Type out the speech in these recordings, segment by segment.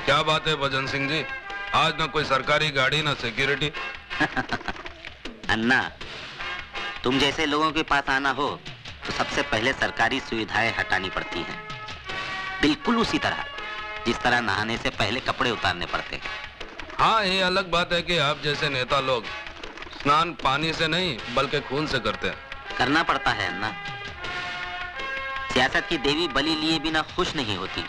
क्या बात है भजन सिंह जी, आज ना कोई सरकारी गाड़ी ना सिक्योरिटी। अन्ना, तुम जैसे लोगों के पास आना हो तो सबसे पहले सरकारी सुविधाएं हटानी पड़ती हैं, बिल्कुल उसी तरह जिस तरह नहाने से पहले कपड़े उतारने पड़ते हैं। हाँ, ये अलग बात है कि आप जैसे नेता लोग स्नान पानी से नहीं बल्कि खून से करते हैं। करना पड़ता है अन्ना। सियासत की देवी बलि लिए बिना खुश नहीं होती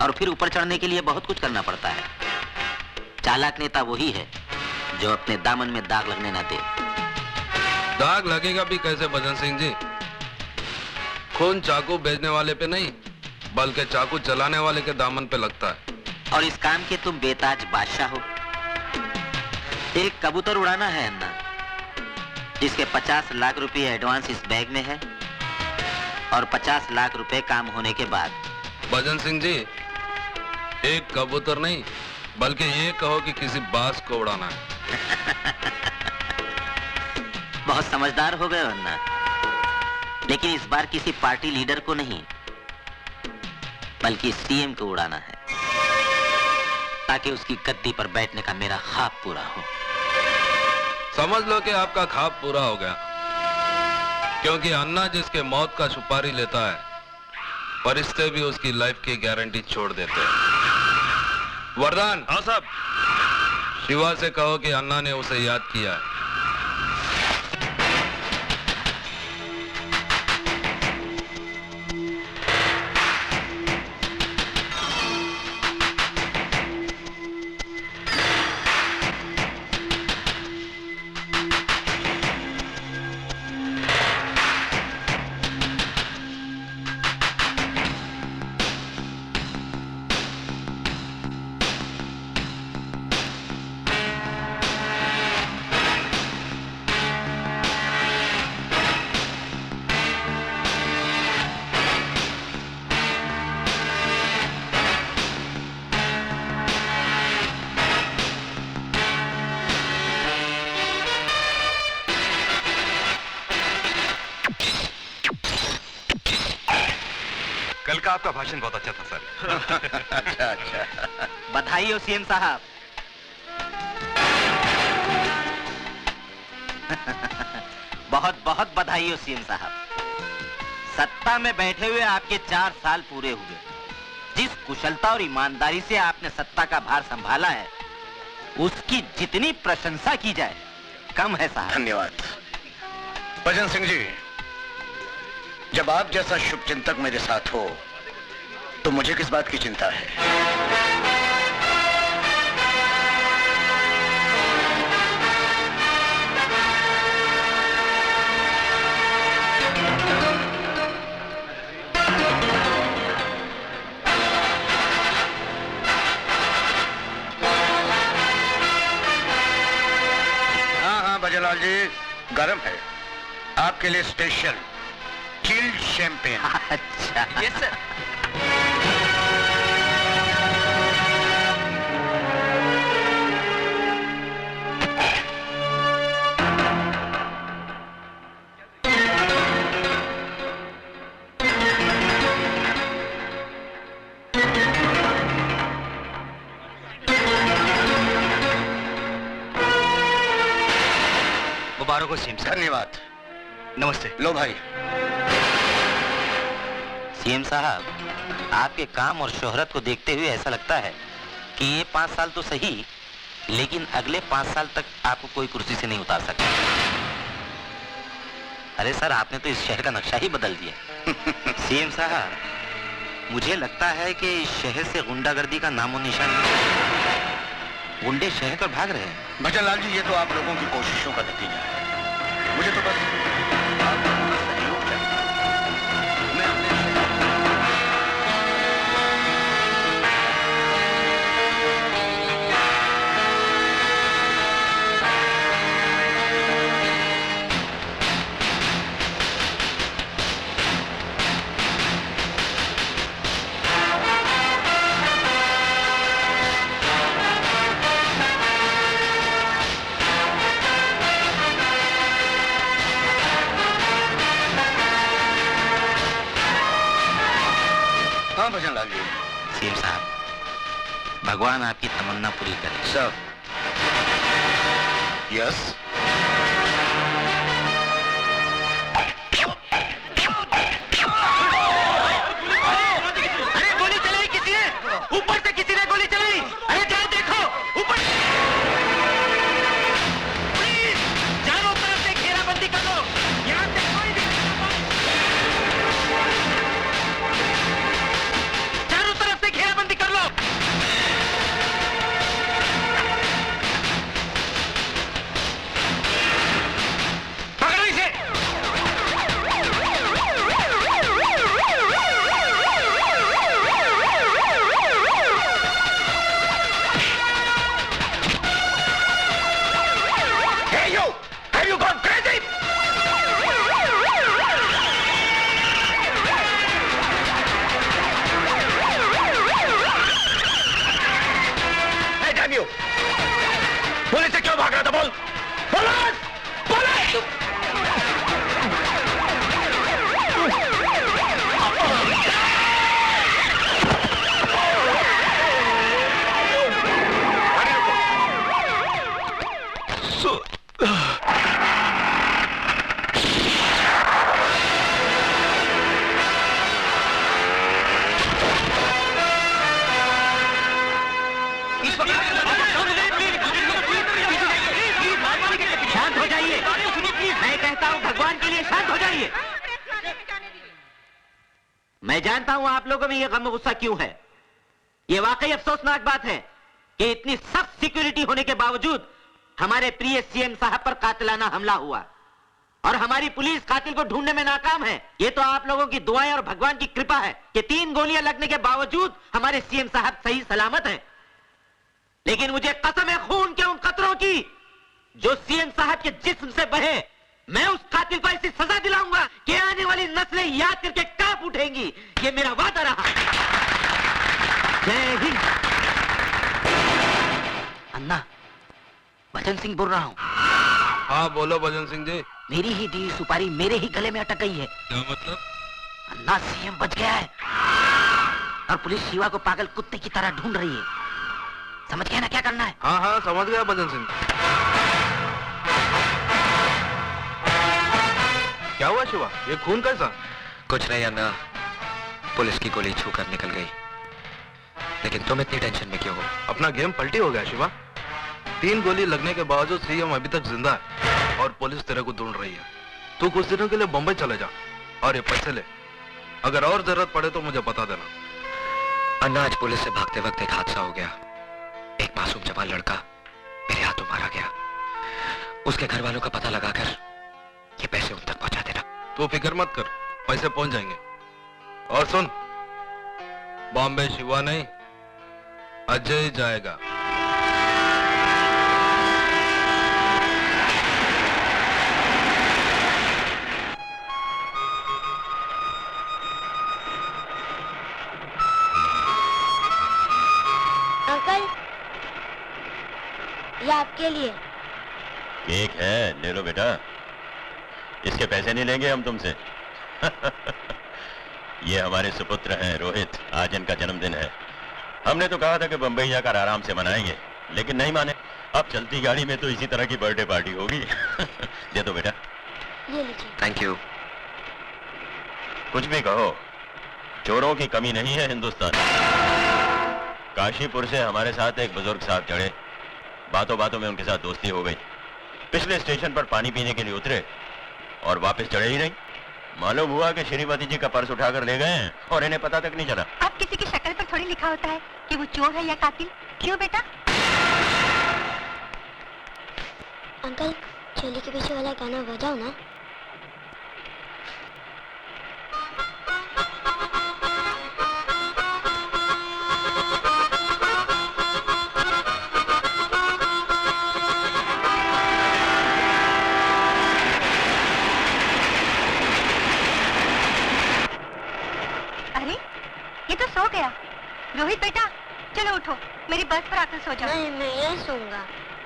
और फिर ऊपर चढ़ने के लिए बहुत कुछ करना पड़ता है। चालाक नेता वही है जो अपने दामन में दाग लगने ना दे। दाग लगेगा भी कैसे भजन सिंह जी? खून चाकू बेचने वाले पे नहीं बल्कि चाकू चलाने वाले के दामन पे लगता है। और इस काम के तुम बेताज बादशाह हो। एक कबूतर उड़ाना है अन्ना, जिसके 50 लाख रुपए एडवांस इस बैग में है और 50 लाख रुपए काम होने के बाद। भजन सिंह जी, एक कबूतर नहीं बल्कि ये कहो कि किसी बाज को उड़ाना है। बहुत समझदार हो गए अन्ना, लेकिन इस बार किसी पार्टी लीडर को नहीं बल्कि सीएम को उड़ाना है, ताकि उसकी गद्दी पर बैठने का मेरा ख्वाब पूरा हो। समझ लो कि आपका ख्वाब पूरा हो गया, क्योंकि अन्ना जिसके मौत का सुपारी लेता है, फरिश्ते भी उसकी लाइफ की गारंटी छोड़ देते हैं। वरदान। हाँ साहब। शिवा से कहो कि अन्ना ने उसे याद किया है। कल का आपका भाषण बहुत अच्छा था सर। अच्छा अच्छा, बधाई हो सीएम साहब। बहुत बहुत बधाई हो सीएम साहब। सत्ता में बैठे हुए आपके 4 साल पूरे हुए। जिस कुशलता और ईमानदारी से आपने सत्ता का भार संभाला है, उसकी जितनी प्रशंसा की जाए कम है साहब। धन्यवाद भजन सिंह जी। जब आप जैसा शुभचिंतक मेरे साथ हो तो मुझे किस बात की चिंता है? हाँ भजनलाल जी, गर्म है आपके लिए स्पेशल चिल्ड शैंपेन। अच्छा यस सर। मुबारक हो सीएम साहब। धन्यवाद। नमस्ते। लो भाई। सीएम साहब, आपके काम और शोहरत को देखते हुए ऐसा लगता है कि ये 5 साल तो सही, लेकिन अगले 5 साल तक आपको कोई कुर्सी से नहीं उतार सकता। अरे सर, आपने तो इस शहर का नक्शा ही बदल दिया। सीएम साहब, मुझे लगता है कि इस शहर से गुंडागर्दी का नामो निशान नहीं। गुंडे शहर पर भाग रहे हैं। भजनलाल जी, ये तो आप लोगों की कोशिशों का नतीजा है। मुझे तो बस आप लोगों का सहयोग चाहिए। मैं अपने हाँ भजनलाल जी। सीएम साहब, भगवान आपकी तमन्ना पूरी करे। Sir, yes. अरे गोली चलाई किसी ने, ऊपर से किसी ने गोली चलाई। अरे जाओ देखो ऊपर। प्लीज चारों तरफ से घेराबंदी कर लो, यहाँ से कोई भी चारों तरफ से घेराबंदी कर लो। पकड़ो इसे। Hey you! Have you gone crazy? Hey damn you! Police से क्यों भाग रहा था बोल? पुलिस! पुलिस! शांत हो जाइए। मैं कहता हूँ भगवान के लिए शांत हो जाइए। मैं जानता हूँ आप लोगों में ये गम गुस्सा क्यों है। ये वाकई अफसोसनाक बात है कि इतनी सख्त सिक्योरिटी होने के बावजूद हमारे प्रिय सीएम साहब पर कातिलाना हमला हुआ और हमारी पुलिस कातिल को ढूंढने में नाकाम है। ये तो आप लोगों की दुआएं और भगवान की कृपा है कि 3 गोलियां लगने के बावजूद हमारे सीएम साहब सही सलामत हैं। लेकिन मुझे कसम है खून के उन कतरों की जो सीएम साहब के जिस्म से बहे। मैं उस कातिल को ऐसी सजा दिलाऊंगा कि आने वाली नस्लें याद करके कांप उठेंगी। ये मेरा वादा रहा। जय हिंद। अन्ना, भजन सिंह बोल रहा हूँ। हाँ बोलो भजन सिंह जी। मेरी ही दी सुपारी मेरे ही गले में अटक गई है। क्या मतलब? अन्ना, सीएम बच गया है और पुलिस शिवा को पागल कुत्ते की तरह ढूंढ रही है। समझ गया ना क्या करना है? हाँ हाँ समझ गया भजन सिंह। क्या हुआ शिवा? ये खून कैसा? कुछ नहीं अन्ना, पुलिस की गोली छूकर निकल गई। लेकिन तुम इतनी टेंशन में क्यों हो? अपना गेम पलटी हो गया शिवा। 3 गोली लगने के बावजूद सीएम अभी तक जिंदा है और पुलिस तेरे को ढूंढ रही है। तू कुछ दिनों के लिए बंबई चले जा और ये पैसे ले। अगर और जरूरत पड़े तो मुझे बता देना। अन्ना, आज पुलिस से भागते वक्त एक हादसा हो गया। एक मासूम जवान लड़का मेरे हाथों मारा गया। उसके घर वालों का पता लगाकर ये पैसे उन तक पहुंचा देना। तू फिक्र मत कर, पैसे पहुंच जाएंगे। और सुन, बॉम्बे शिवा नहीं, अजय जाएगा। अंकल, ये आपके लिए। केक है, ले लो बेटा। इसके पैसे नहीं लेंगे हम तुमसे। ये हमारे सुपुत्र हैं रोहित, आज इनका जन्मदिन है। हमने तो कहा था कि बंबई जाकर आराम से मनाएंगे, लेकिन नहीं माने। अब चलती गाड़ी में तो इसी तरह की बर्थडे पार्टी होगी। दे दो बेटा। ये लीजिए। Thank you. कुछ भी कहो, चोरों की कमी नहीं है हिंदुस्तान। काशीपुर से हमारे साथ एक बुजुर्ग साहब चढ़े, बातों बातों में उनके साथ दोस्ती हो गई। पिछले स्टेशन पर पानी पीने के लिए उतरे और वापस चढ़े ही नहीं। मालूम हुआ कि श्रीमती जी का पर्स उठाकर ले गए हैं और इन्हें पता तक नहीं चला। अब किसी की शक्ल पर थोड़ी लिखा होता है कि वो चोर है या कातिल। क्यों बेटा? अंकल, चोली के पीछे वाला गाना बजाओ ना। अरे ये तो सो गया। रोहित बेटा चलो उठो, मेरी बस पर आकर सो जाओ। नहीं, मैं यहीं सोऊंगा।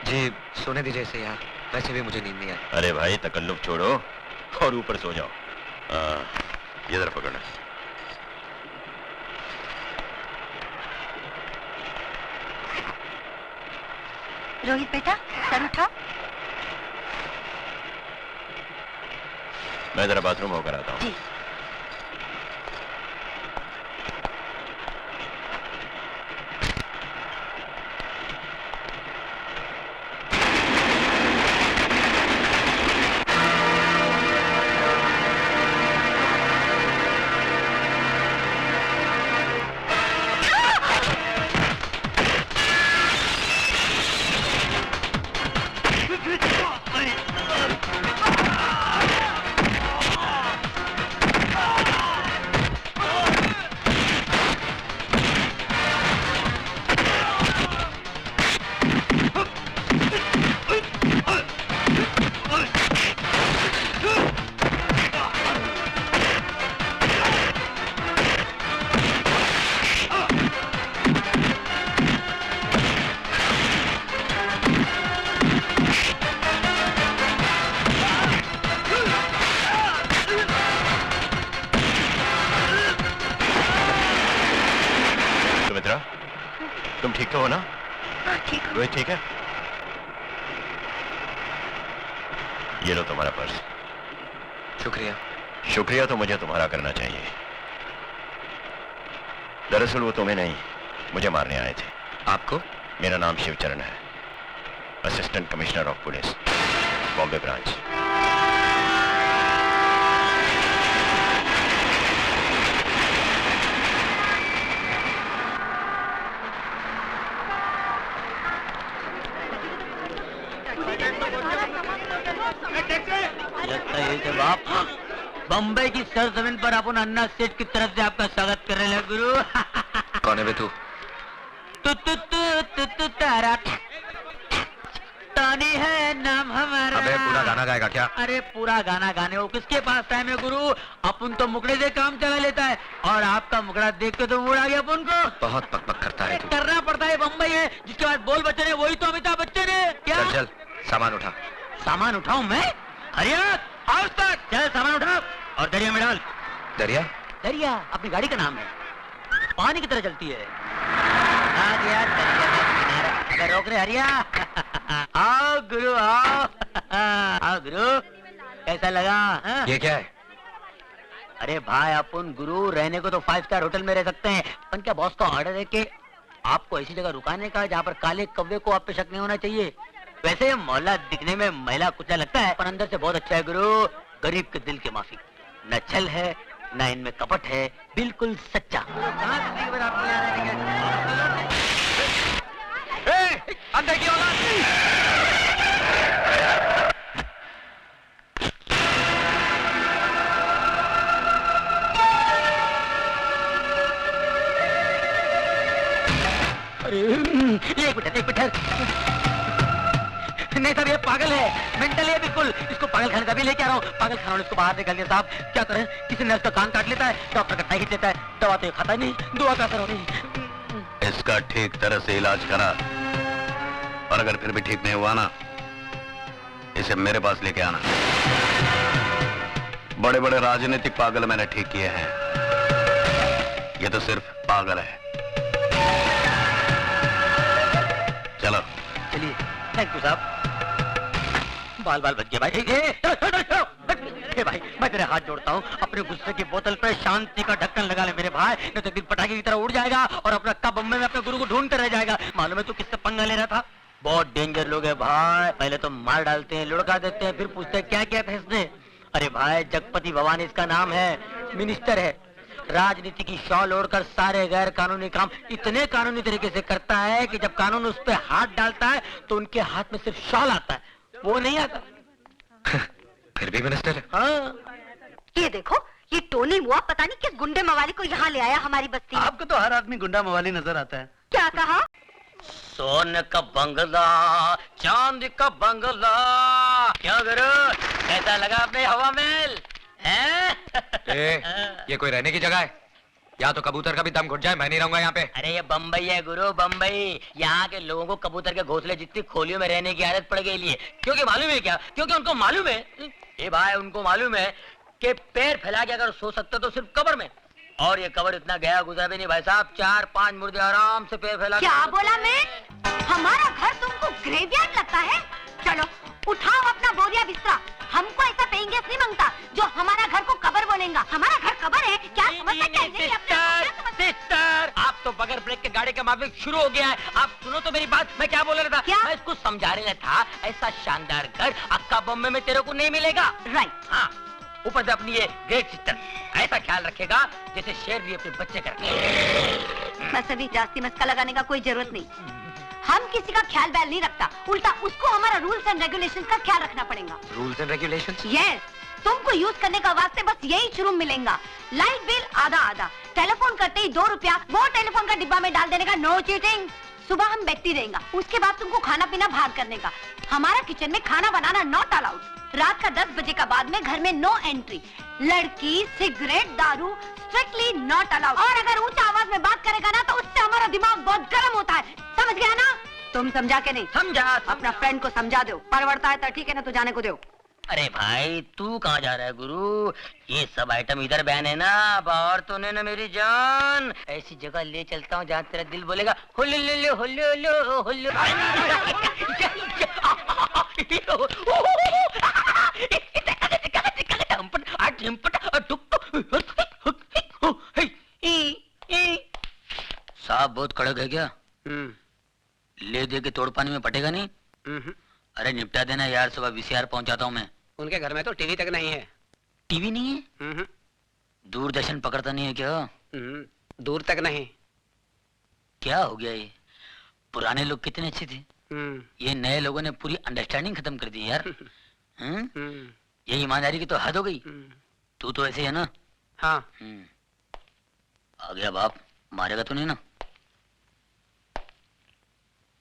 जी सोने दीजिए इसे यार, वैसे भी मुझे नींद नहीं आई। अरे भाई, तकल्लुफ छोड़ो और ऊपर सो जाओ। ये जरा पकड़ना। रोहित बेटा सर उठाओ। मैं जरा बाथरूम होकर आता हूँ। जी। तुम ठीक तो हो ना? ठीक है। रोहित ठीक है? ये लो तुम्हारा पर्स। शुक्रिया। शुक्रिया तो मुझे तुम्हारा करना चाहिए। दरअसल वो तुम्हें नहीं, मुझे मारने आए थे। आपको? मेरा नाम शिवचरण है, assistant commissioner of police, Bombay branch. लगता है जब आप बम्बई की सरजमीन पर अपन अन्ना सेठ की तरफ से आपका स्वागत कर रहे हैं गुरु। कौन है बे तू? तारा तानी है नाम हमारा। अबे पूरा गाना गाएगा क्या? अरे पूरा गाना गाने हो किसके पास टाइम है गुरु? अपन तो मुकड़े से काम चला लेता है और आपका मुकड़ा देख के तो मूड आ गया अपन को। बहुत बकबक करता है तू। करना पड़ता है, बम्बई है जिसके बाद बोल बच्चन है वही तो अमिताभ बच्चन है क्या? चल चल सामान उठा। सामान उठाऊं मैं? हरिया आओ तक चल सामान उठाओ और दरिया में डाल। दरिया? दरिया अपनी गाड़ी का नाम है, पानी की तरह चलती है। आ गया दरिया का किनारा। अगर रोक रहे हरिया। आओ गुरु आओ। आओ गुरु, कैसा लगा हा? ये क्या है? अरे भाई अपन गुरु रहने को तो 5 स्टार होटल में रह सकते हैं, पर क्या बॉस का ऑर्डर है कि आपको ऐसी जगह रुकाने का जहाँ पर काले कौवे को आप पे शक नहीं होना चाहिए। वैसे मोहल्ला दिखने में महिला कुछ लगता है पर अंदर से बहुत अच्छा है गुरु। गरीब के दिल के माफी, न छल है न इनमें कपट है, बिल्कुल सच्चा। अंदर की औलाद! अरे एक मिनट नहीं साहब, ये पागल है, मेंटल है बिल्कुल। इसको पागल खाने का भी लेके आ रहा हूँ। पागल खाना इसको बाहर निकाल दिया साहब। क्या करें, किसी ने इसका कान काट लेता है, डॉक्टर का टाई खींच लेता है, दवा तो ये खाता नहीं, दुआ का असर हो नहीं। इसका ठीक तरह से इलाज करा और अगर फिर भी ठीक नहीं हुआ ना, इसे मेरे पास लेके आना। बड़े बड़े राजनीतिक पागल मैंने ठीक किए हैं, ये तो सिर्फ पागल है। चलो चलिए, थैंक यू साहब। बाल बाल बच गए भाई। ए भाई, मैं तेरे हाथ जोड़ता हूँ, अपने गुस्से की बोतल पे शांति का ढक्कन लगा ले मेरे भाई, नहीं तो दिल पटाखे की तरह उड़ जाएगा और अपना कब बम्बई में अपने गुरु को ढूंढते रह जाएगा। मालूम है तू किससे पंगा ले रहा था? बहुत डेंजर लोग है भाई, पहले तो मार डालते हैं, लुढ़का देते हैं, फिर पूछते हैं क्या क्या था इसने। अरे भाई, जगपति भवानी इसका नाम है, मिनिस्टर है, राजनीति की शॉल ओढ़कर सारे गैर कानूनी काम इतने कानूनी तरीके से करता है कि जब कानून उस पर हाथ डालता है तो उनके हाथ में सिर्फ शॉल आता है, वो नहीं आता। फिर भी मिनिस्टर है। हाँ। ये देखो, ये टोनी मुआ पता नहीं किस गुंडे मवाली को यहाँ ले आया हमारी बस्ती में। आपको तो हर आदमी गुंडा मवाली नजर आता है। क्या कहा? सोने का बंगला, चांदी का बंगला, क्या करो, कैसा लगा अपने हवा महल? ये कोई रहने की जगह है? या तो कबूतर का भी दम घुट जाए, मैं नहीं रहूंगा यहाँ पे। अरे ये बम्बई है गुरु, बम्बई। यहाँ के लोगों को कबूतर के घोंसले जितनी खोलियों में रहने की आदत पड़ गई है। क्योंकि मालूम है क्या? क्योंकि उनको मालूम है, ये भाई उनको मालूम है कि पैर फैला के अगर सो सकते तो सिर्फ कब्र में, और ये कब्र इतना गया गुजरा भी नहीं भाई साहब। 4-5 मुर्दे आराम से पैर फैला। क्या बोला मैं? हमारा घर तुमको ग्रेवयार्ड लगता है? चलो उठाओ अपना बोरिया बिस्तरा। हमको ऐसा पेइंग गेस्ट नहीं मांगता जो हमारा घर को कबर बोलेगा। हमारा घर कबर है क्या? समझ सकते हैं? नहीं, अपने आप को क्या समझ- सिस्टर, आप तो बगैर ब्रेक के गाड़ी का माफिक शुरू हो गया है। आप सुनो तो मेरी बात, मैं क्या बोल रहा था? क्या? मैं इसको समझा रहा था, ऐसा शानदार घर अक्का बॉम्बे में तेरे को नहीं मिलेगा। राइट। हाँ, ऊपर से अपनी ये ग्रेट सिस्टर ऐसा ख्याल रखेगा जैसे शेर भी अपने बच्चे का रखे। बस अभी जास्ती मस्का लगाने का कोई जरूरत नहीं। हम किसी का ख्याल बैल नहीं रखता, उल्टा उसको हमारा रूल्स एंड रेगुलेशंस का ख्याल रखना पड़ेगा। Rules and regulations? यस, तुमको यूज करने का वास्ते बस यही शुरू मिलेगा। लाइट बिल आधा आधा, टेलीफोन करते ही 2 रुपया वो टेलीफोन का डिब्बा में डाल देने का, नो चीटिंग। सुबह हम बैठती रहेगा, उसके बाद तुमको खाना पीना बाहर करने का। हमारा किचन में खाना बनाना नॉट अलाउड। रात का 10 बजे का बाद में घर में नो एंट्री। लड़की, सिगरेट, दारू स्ट्रिक्टली नॉट अलाउड। और अगर ऊंचा आवाज में बात करेगा ना तो उससे हमारा दिमाग बहुत गर्म होता है। समझ गया ना? तुम समझा के नहीं? समझा। अपना फ्रेंड को समझा दो। परवड़ता है तो ठीक है ना, तो जाने को दो। अरे भाई तू कहाँ जा रहा है गुरु? ये सब आइटम इधर बैन है ना, बाहर तो नहीं ना मेरी जान। ऐसी जगह ले चलता हूँ जहाँ तेरा दिल बोलेगा हुल्लू हुल्लू हुल्लू हुल्लू। साहब बहुत कड़क है क्या? ले दे के तोड़ पानी में पटेगा नहीं? अरे निपटा देना यार, सुबह वीसीआर पहुंचाता हूँ मैं। उनके घर में तो टीवी तक नहीं है। टीवी नहीं है? दूरदर्शन पकड़ता नहीं है क्या? दूर तक नहीं। क्या हो गया ये? पुराने लोग कितने अच्छे थे, ये नए लोगों ने पूरी अंडरस्टैंडिंग खत्म कर दी यार। ये ईमानदारी की तो हद हो गई। तू तो ऐसे है ना? हाँ। आ गया बाप, मारेगा तो नहीं ना?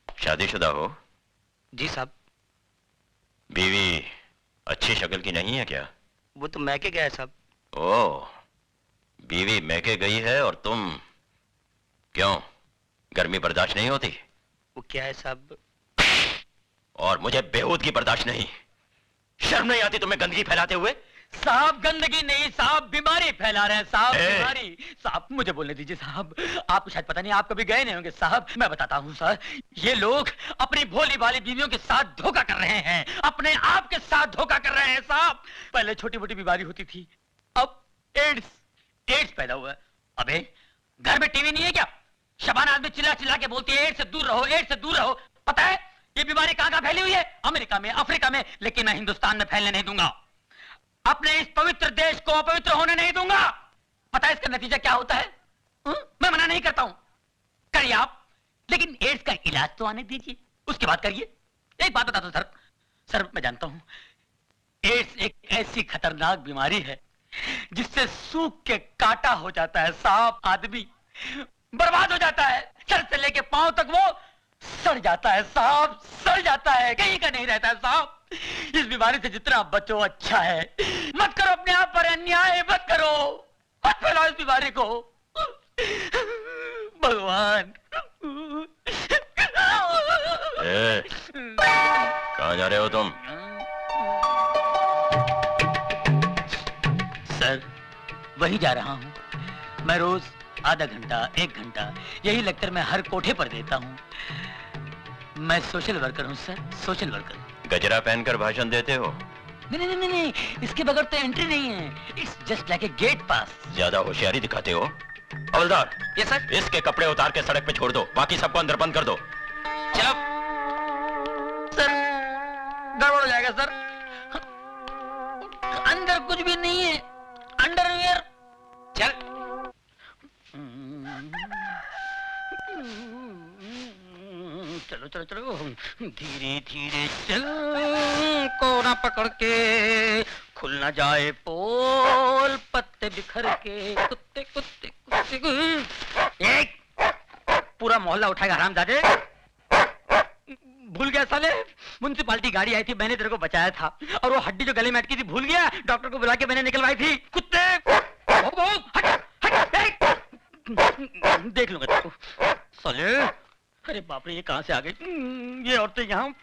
शादीशुदा हो? जी साहब। बीवी अच्छी शक्ल की नहीं है क्या? वो तो मैके गया है साहब। ओह, बीवी मैके गई है और तुम क्यों, गर्मी बर्दाश्त नहीं होती? वो क्या है साहब? और मुझे बेहूदगी बर्दाश्त नहीं। शर्म नहीं आती तुम्हें गंदगी फैलाते हुए? साहब गंदगी नहीं साहब, बीमारी फैला रहे हैं साहब, ए! बीमारी। साहब मुझे बोलने दीजिए साहब, आपको शायद पता नहीं, आप कभी गए नहीं होंगे साहब। मैं बताता हूँ सर, ये लोग अपनी भोली भाली बीवियों के साथ धोखा कर रहे हैं, अपने आप के साथ धोखा कर रहे हैं साहब। पहले छोटी मोटी बीमारी होती थी, अब एड्स पैदा हुआ है। अबे घर में टीवी नहीं है क्या? शबाना आदमी चिल्ला चिल्ला के बोलती है एड्स से दूर रहो, एड्स से दूर रहो। पता है ये बीमारी कहाँ कहाँ फैली हुई है? अमेरिका में, अफ्रीका में, लेकिन मैं हिंदुस्तान में फैलने नहीं दूंगा। अपने इस पवित्र देश को अपवित्र होने नहीं दूंगा। पता है इसका नतीजा क्या होता है? मैं मना नहीं करता हूं, करिए आप, लेकिन एड्स का इलाज तो आने दीजिए, उसके बाद करिए। एक बात बता दो सर, मैं जानता हूं एड्स एक ऐसी खतरनाक बीमारी है जिससे सूख के काटा हो जाता है साहब, आदमी बर्बाद हो जाता है, सर से लेके पांव तक वो सड़ जाता है साहब, सड़ जाता है, कहीं का नहीं रहता है साहब। इस बीमारी से जितना बचो अच्छा है। मत करो अपने आप पर अन्याय, मत करो, मत फैलाओ इस बीमारी को। भगवान। कहाँ जा रहे हो तुम? सर वही जा रहा हूँ। मैं रोज आधा घंटा 1 घंटा यही लेक्चर मैं हर कोठे पर देता हूँ। मैं सोशल वर्कर हूँ सर, सोशल वर्कर। गजरा पहनकर भाषण देते हो? नहीं, इसके बगैर तो एंट्री नहीं है। It's just like a gate pass. ज्यादा होशियारी दिखाते हो। हवलदार, ये सर। इसके कपड़े उतार के सड़क पे छोड़ दो, बाकी सबको अंदर बंद कर दो। चुप। सर गड़बड़ हो जाएगा सर, अंदर कुछ भी नहीं है, अंडरवियर। चल। चलो धीरे धीरे चल, कोना पकड़ के, खुल ना जाए पोल, पत्ते बिखर के, कुत्ते कुत्ते कुत्ते। एक पूरा मोहल्ला उठाएगा हरामजादे। भूल गया साले, म्युनिसिपालिटी गाड़ी आई थी, मैंने तेरे को बचाया था, और वो हड्डी जो गले में अटकी थी भूल गया, डॉक्टर को बुला के मैंने निकलवाई थी। कुत्ते देख लूंगा तेरे को साले। अरे बाप रे, ये कहां से आ गई? ये औरतें यहाँ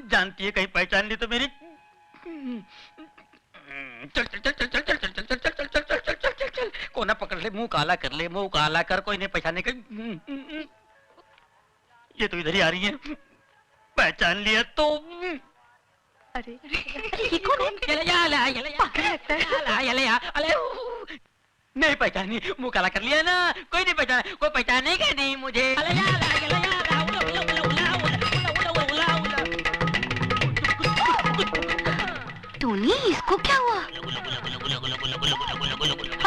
जानती है, कहीं पहचान ली तो मेरी। चल चल चल चल चल चल चल चल चल चल चल चल चल चल चल चल चल, कोना पकड़ ले, मुंह काला कर ले, मुंह काला कर, कोई नहीं पहचाने का। ये तो इधर ही आ रही है। पहचान लिया तो। अरे ये कौन है? नहीं पहचानी, मुंह काला कर लिया ना। कोई नहीं पहचाना, कोई पहचानेगा नहीं मुझे। टोनी, इसको क्या हुआ?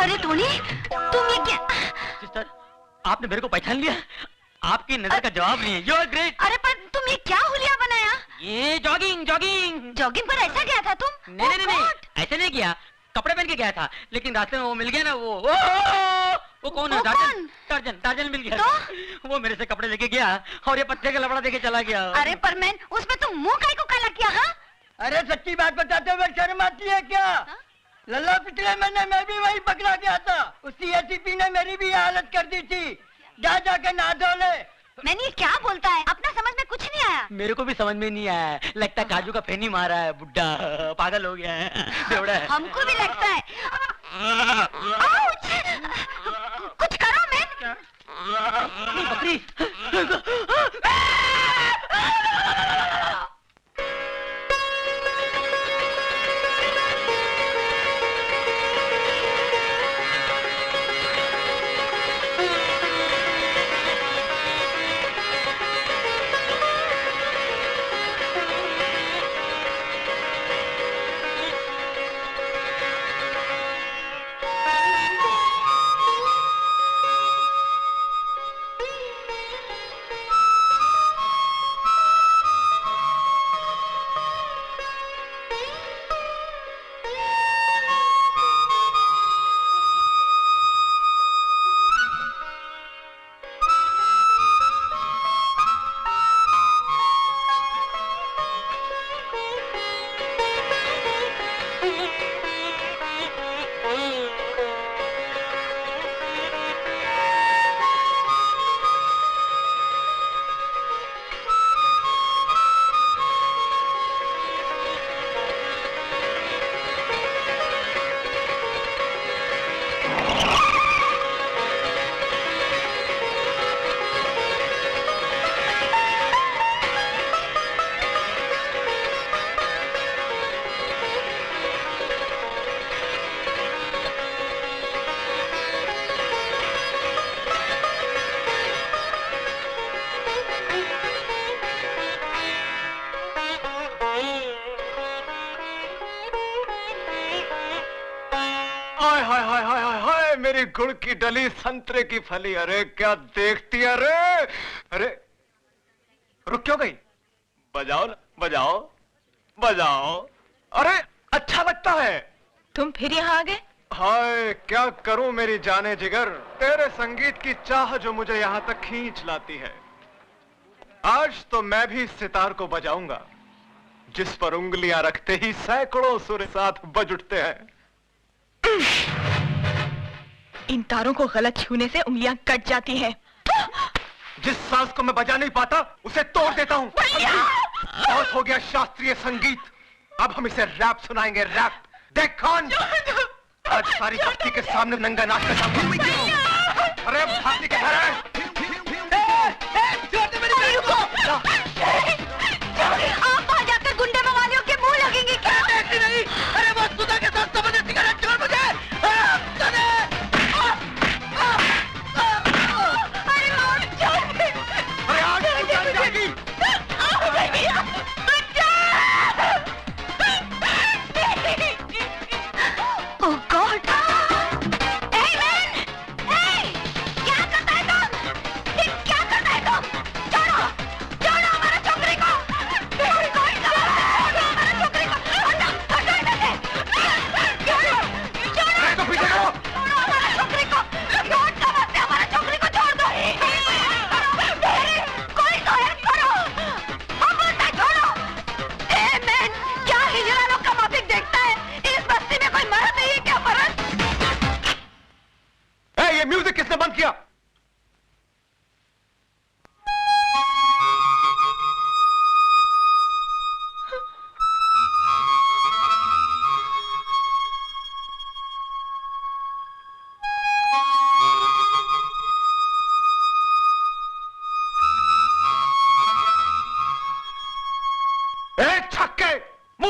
अरे टोनी, तुम ये क्या? सिस्टर, आपने मेरे को पहचान लिया? आपकी नजर का जवाब नहीं है। You are great. अरे पर तुम ये क्या हुलिया बनाया? ये जॉगिंग जॉगिगिंग। जॉगिंग पर ऐसा गया था तुम? नहीं नहीं नहीं, ऐसे नहीं किया। कपड़े पहन के गया था, लेकिन रास्ते में वो मिल गया ना। वो कौन है? वो टार्जन। कौन? टार्जन मिल गया। तो? वो मेरे से कपड़े लेके गया और ये पत्ते का लफड़ा देके चला गया। अरे पर मैन, उसमें तुम मुंह काहे को काला किया? हाँ? अरे सच्ची बात बताते हुए शर्म आती है क्या? लल्ला पिछले महीने मैं भी वही पकड़ा गया था। उसी एसीपी ने मेरी भी हालत कर दी थी। जा जाके नहा धो ले। मैंने ये क्या बोलता है? अपना समझ में कुछ नहीं आया। मेरे को भी समझ में नहीं आया। लगता है काजू का फेनी मारा है। बुड्ढा पागल हो गया है, बेवड़ा है। हमको भी लगता है। आउच! कुछ करो मैन। बकरी। मेरी गुड़ की डली, संतरे की फली। अरे क्या देखती है? अरे अरे रुक क्यों गई? बजाओ ना, बजाओ बजाओ। अरे अच्छा लगता है। तुम फिर यहाँ आ गए? हाय क्या करूं मेरी जाने जिगर, तेरे संगीत की चाह जो मुझे यहाँ तक खींच लाती है। आज तो मैं भी सितार को बजाऊंगा, जिस पर उंगलियां रखते ही सैकड़ों सुर साथ बज उठते हैं। इन तारों को गलत छूने से उंगलियां कट जाती हैं। जिस सांस को मैं बजा नहीं पाता उसे तोड़ देता हूँ। बहुत हो गया शास्त्रीय संगीत, अब हम इसे रैप सुनाएंगे। रैप देख कौन आज सारी बस्ती के सामने नंगा नाच कर सामने। अरे भाती के घर है। आप वहाँ जाकर गुंडे मवालियों के मुंह लगेंगे क्या? नहीं, अरे वो सुधा के साथ समझे सिगरेट छोड़ मुझे।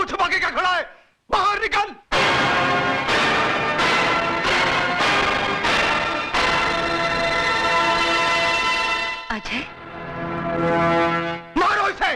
मुंह छुपा के क्या खड़ा है? बाहर निकल! अजय, मारो इसे!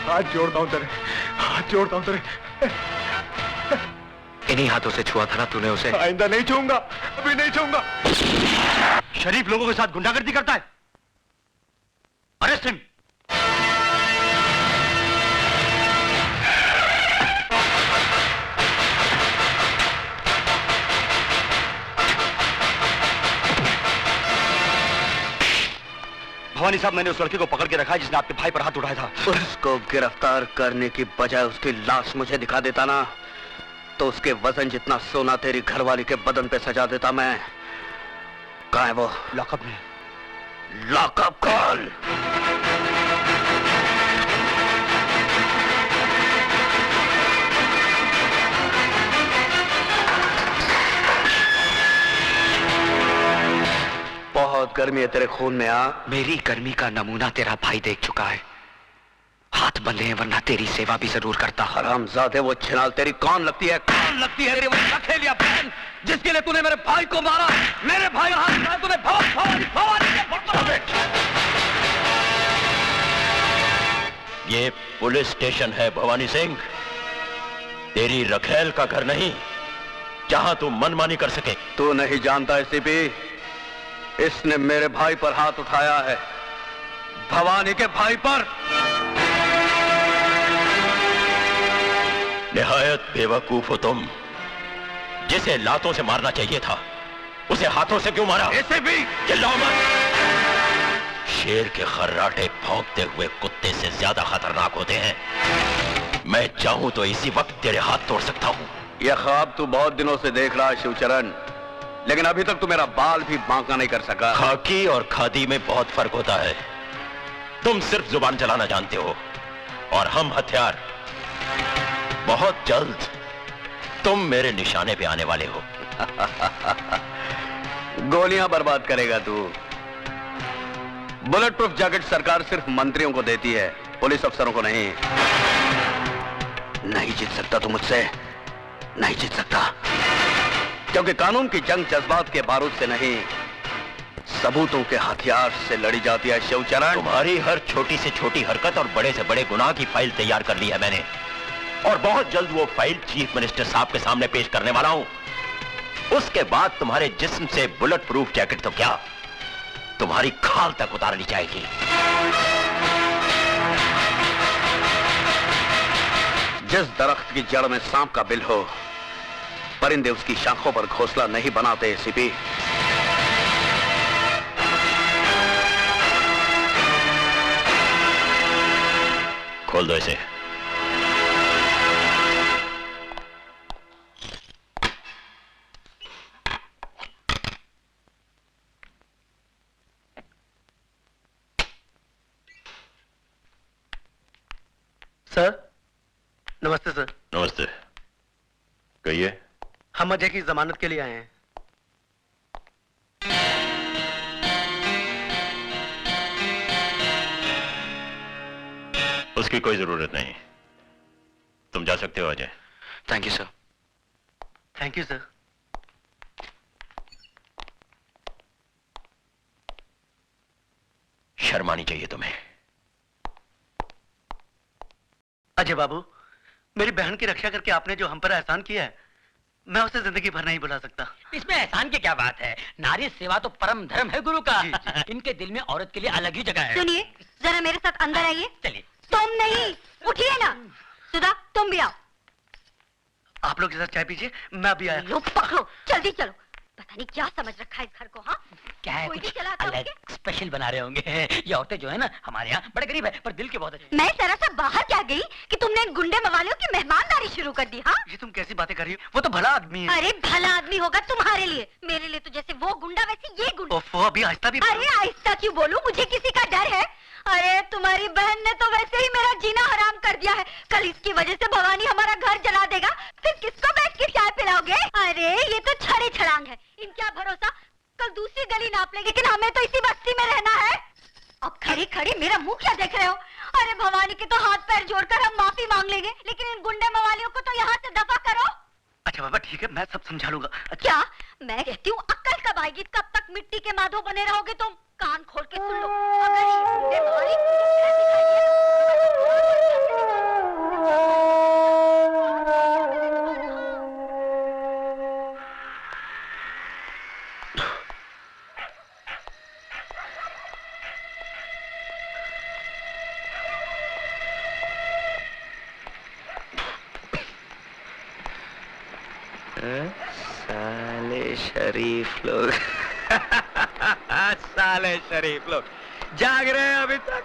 हाथ जोड़ता हूं तेरे, हाथ जोड़ता हूं तेरे। इन्हीं हाथों से छुआ था ना तूने उसे? आइंदा नहीं छूऊंगा, अभी नहीं छूऊंगा। शरीफ लोगों के साथ गुंडागर्दी करता है। Arrest him. भवानी साहब, मैंने उस लड़के को पकड़ के रखा है जिसने आपके भाई पर हाथ उठाया था। उसको गिरफ्तार करने की बजाय उसकी लाश मुझे दिखा देता ना, तो उसके वजन जितना सोना तेरी घरवाली के बदन पे सजा देता मैं। कहाँ है वो? लॉकअप में। Lockup call. बहुत गर्मी है तेरे खून में। आ, मेरी गर्मी का नमूना तेरा भाई देख चुका है। हाथ बंधे हैं वरना तेरी सेवा भी जरूर करता। हरामजादे, वो छिनाल तेरी कौन लगती है? कौन लगती है तेरी वो नखेलिया बहन जिसके लिए तूने मेरे भाई को मारा? मेरे भाई का हाथ उठाया तूने। भवानी ये पुलिस स्टेशन है भवानी सिंह, तेरी रखेल का घर नहीं जहां तू मनमानी कर सके। तू नहीं जानता एसीपी, इसने मेरे भाई पर हाथ उठाया है, भवानी के भाई पर। निहायत बेवकूफ हो तुम। जिसे लातों से मारना चाहिए था उसे हाथों से क्यों मारा? एसीपी चिल्लाओ मत। शेर के खर्राटे भौंकते हुए कुत्ते से ज्यादा खतरनाक होते हैं। मैं चाहूं तो इसी वक्त तेरे हाथ तोड़ सकता हूं। यह ख्वाब तू बहुत दिनों से देख रहा है शिवचरण, लेकिन अभी तक तू मेरा बाल भी बांका नहीं कर सका। खाकी और खादी में बहुत फर्क होता है। तुम सिर्फ जुबान चलाना जानते हो और हम हथियार। बहुत जल्द तुम मेरे निशाने पे आने वाले हो। गोलियां बर्बाद करेगा तू। बुलेट प्रूफ जैकेट सरकार सिर्फ मंत्रियों को देती है, पुलिस अफसरों को नहीं। नहीं जीत सकता तू मुझसे, नहीं जीत सकता। क्योंकि कानून की जंग जज्बात के बारूद से नहीं, सबूतों के हथियार से लड़ी जाती है शिवचरण। तुम्हारी हर छोटी से छोटी हरकत और बड़े से बड़े गुनाह की फाइल तैयार कर ली है मैंने, और बहुत जल्द वो फाइल चीफ मिनिस्टर साहब के सामने पेश करने वाला हूं। उसके बाद तुम्हारे जिस्म से बुलेट प्रूफ जैकेट तो क्या, तुम्हारी खाल तक उतार ली जाएगी। जिस दरख्त की जड़ में सांप का बिल हो, परिंदे उसकी शाखों पर घोंसला नहीं बनाते। एसीपी, खोल दो इसे। सर, नमस्ते सर। नमस्ते, कहिए। हम अजय की जमानत के लिए आए हैं। उसकी कोई जरूरत नहीं, तुम जा सकते हो Ajay. Thank you sir. Thank you sir. शर्म आनी चाहिए तुम्हें। अजय बाबू, मेरी बहन की रक्षा करके आपने जो हम पर एहसान किया है, मैं उसे जिंदगी भर नहीं भुला सकता। इसमें एहसान की क्या बात है, नारी सेवा तो परम धर्म है गुरु का। जी, जी। इनके दिल में औरत के लिए अलग ही जगह है। सुनिए, जरा मेरे साथ अंदर आइए। चलिए। तुम नहीं, उठिए ना। सुधा, तुम भी आओ। आप लोग के साथ चाय पीजिए, मैं अभी आया। लो पकड़ो, जल्दी चलो। पता नहीं क्या समझ रखा है इस घर को। हाँ, क्या है, कोई भी कुछ चलाता अलग होंगे। स्पेशल बना रहे होंगे। ये औरतें जो है ना हमारे यहाँ बड़े गरीब है, पर दिल के बहुत अच्छे। मैं जरा सा बाहर क्या गई कि तुमने इन गुंडे मवालियों की मेहमानदारी शुरू कर दी। हाँ, ये तुम कैसी बातें कर रही हो? वो तो भला आदमी है। अरे भला आदमी होगा तुम्हारे लिए, मेरे लिए तो जैसे वो गुंडा वैसे ये गुंडा। ओफो, अभी आहिस्ता भी। अरे आहिस्ता क्यों बोलूं, मुझे किसी का डर है? अरे तुम्हारी बहन ने तो वैसे ही मेरा जीना हराम कर दिया है। कल इसकी वजह से भवानी हमारा घर जला देगा, फिर किसको बैठ के चाय पिलाओगे? अरे ये तो छड़ी छड़ांग है, इन क्या भरोसा, कल दूसरी गली नाप लेंगे, लेकिन हमें तो इसी बस्ती में रहना है। अब खड़ी खड़ी मेरा मुंह क्या देख रहे हो? अरे भवानी के तो हाथ पैर जोड़कर हम माफी मांग लेंगे, लेकिन इन गुंडे मवालियों को तो यहाँ से दफा करो। अच्छा बाबा ठीक है, मैं सब समझा लूंगा। क्या मैं कहती हूँ अक्ल कब आएगी? कब तक मिट्टी के माधो बने रहोगे तुम? कान खोल के सुन लो, अगर ये गुंडे मवाली मुझे फिर दिखाई दिए साले शरीफ लोग। साले शरीफ लोग जाग रहे हैं अभी तक।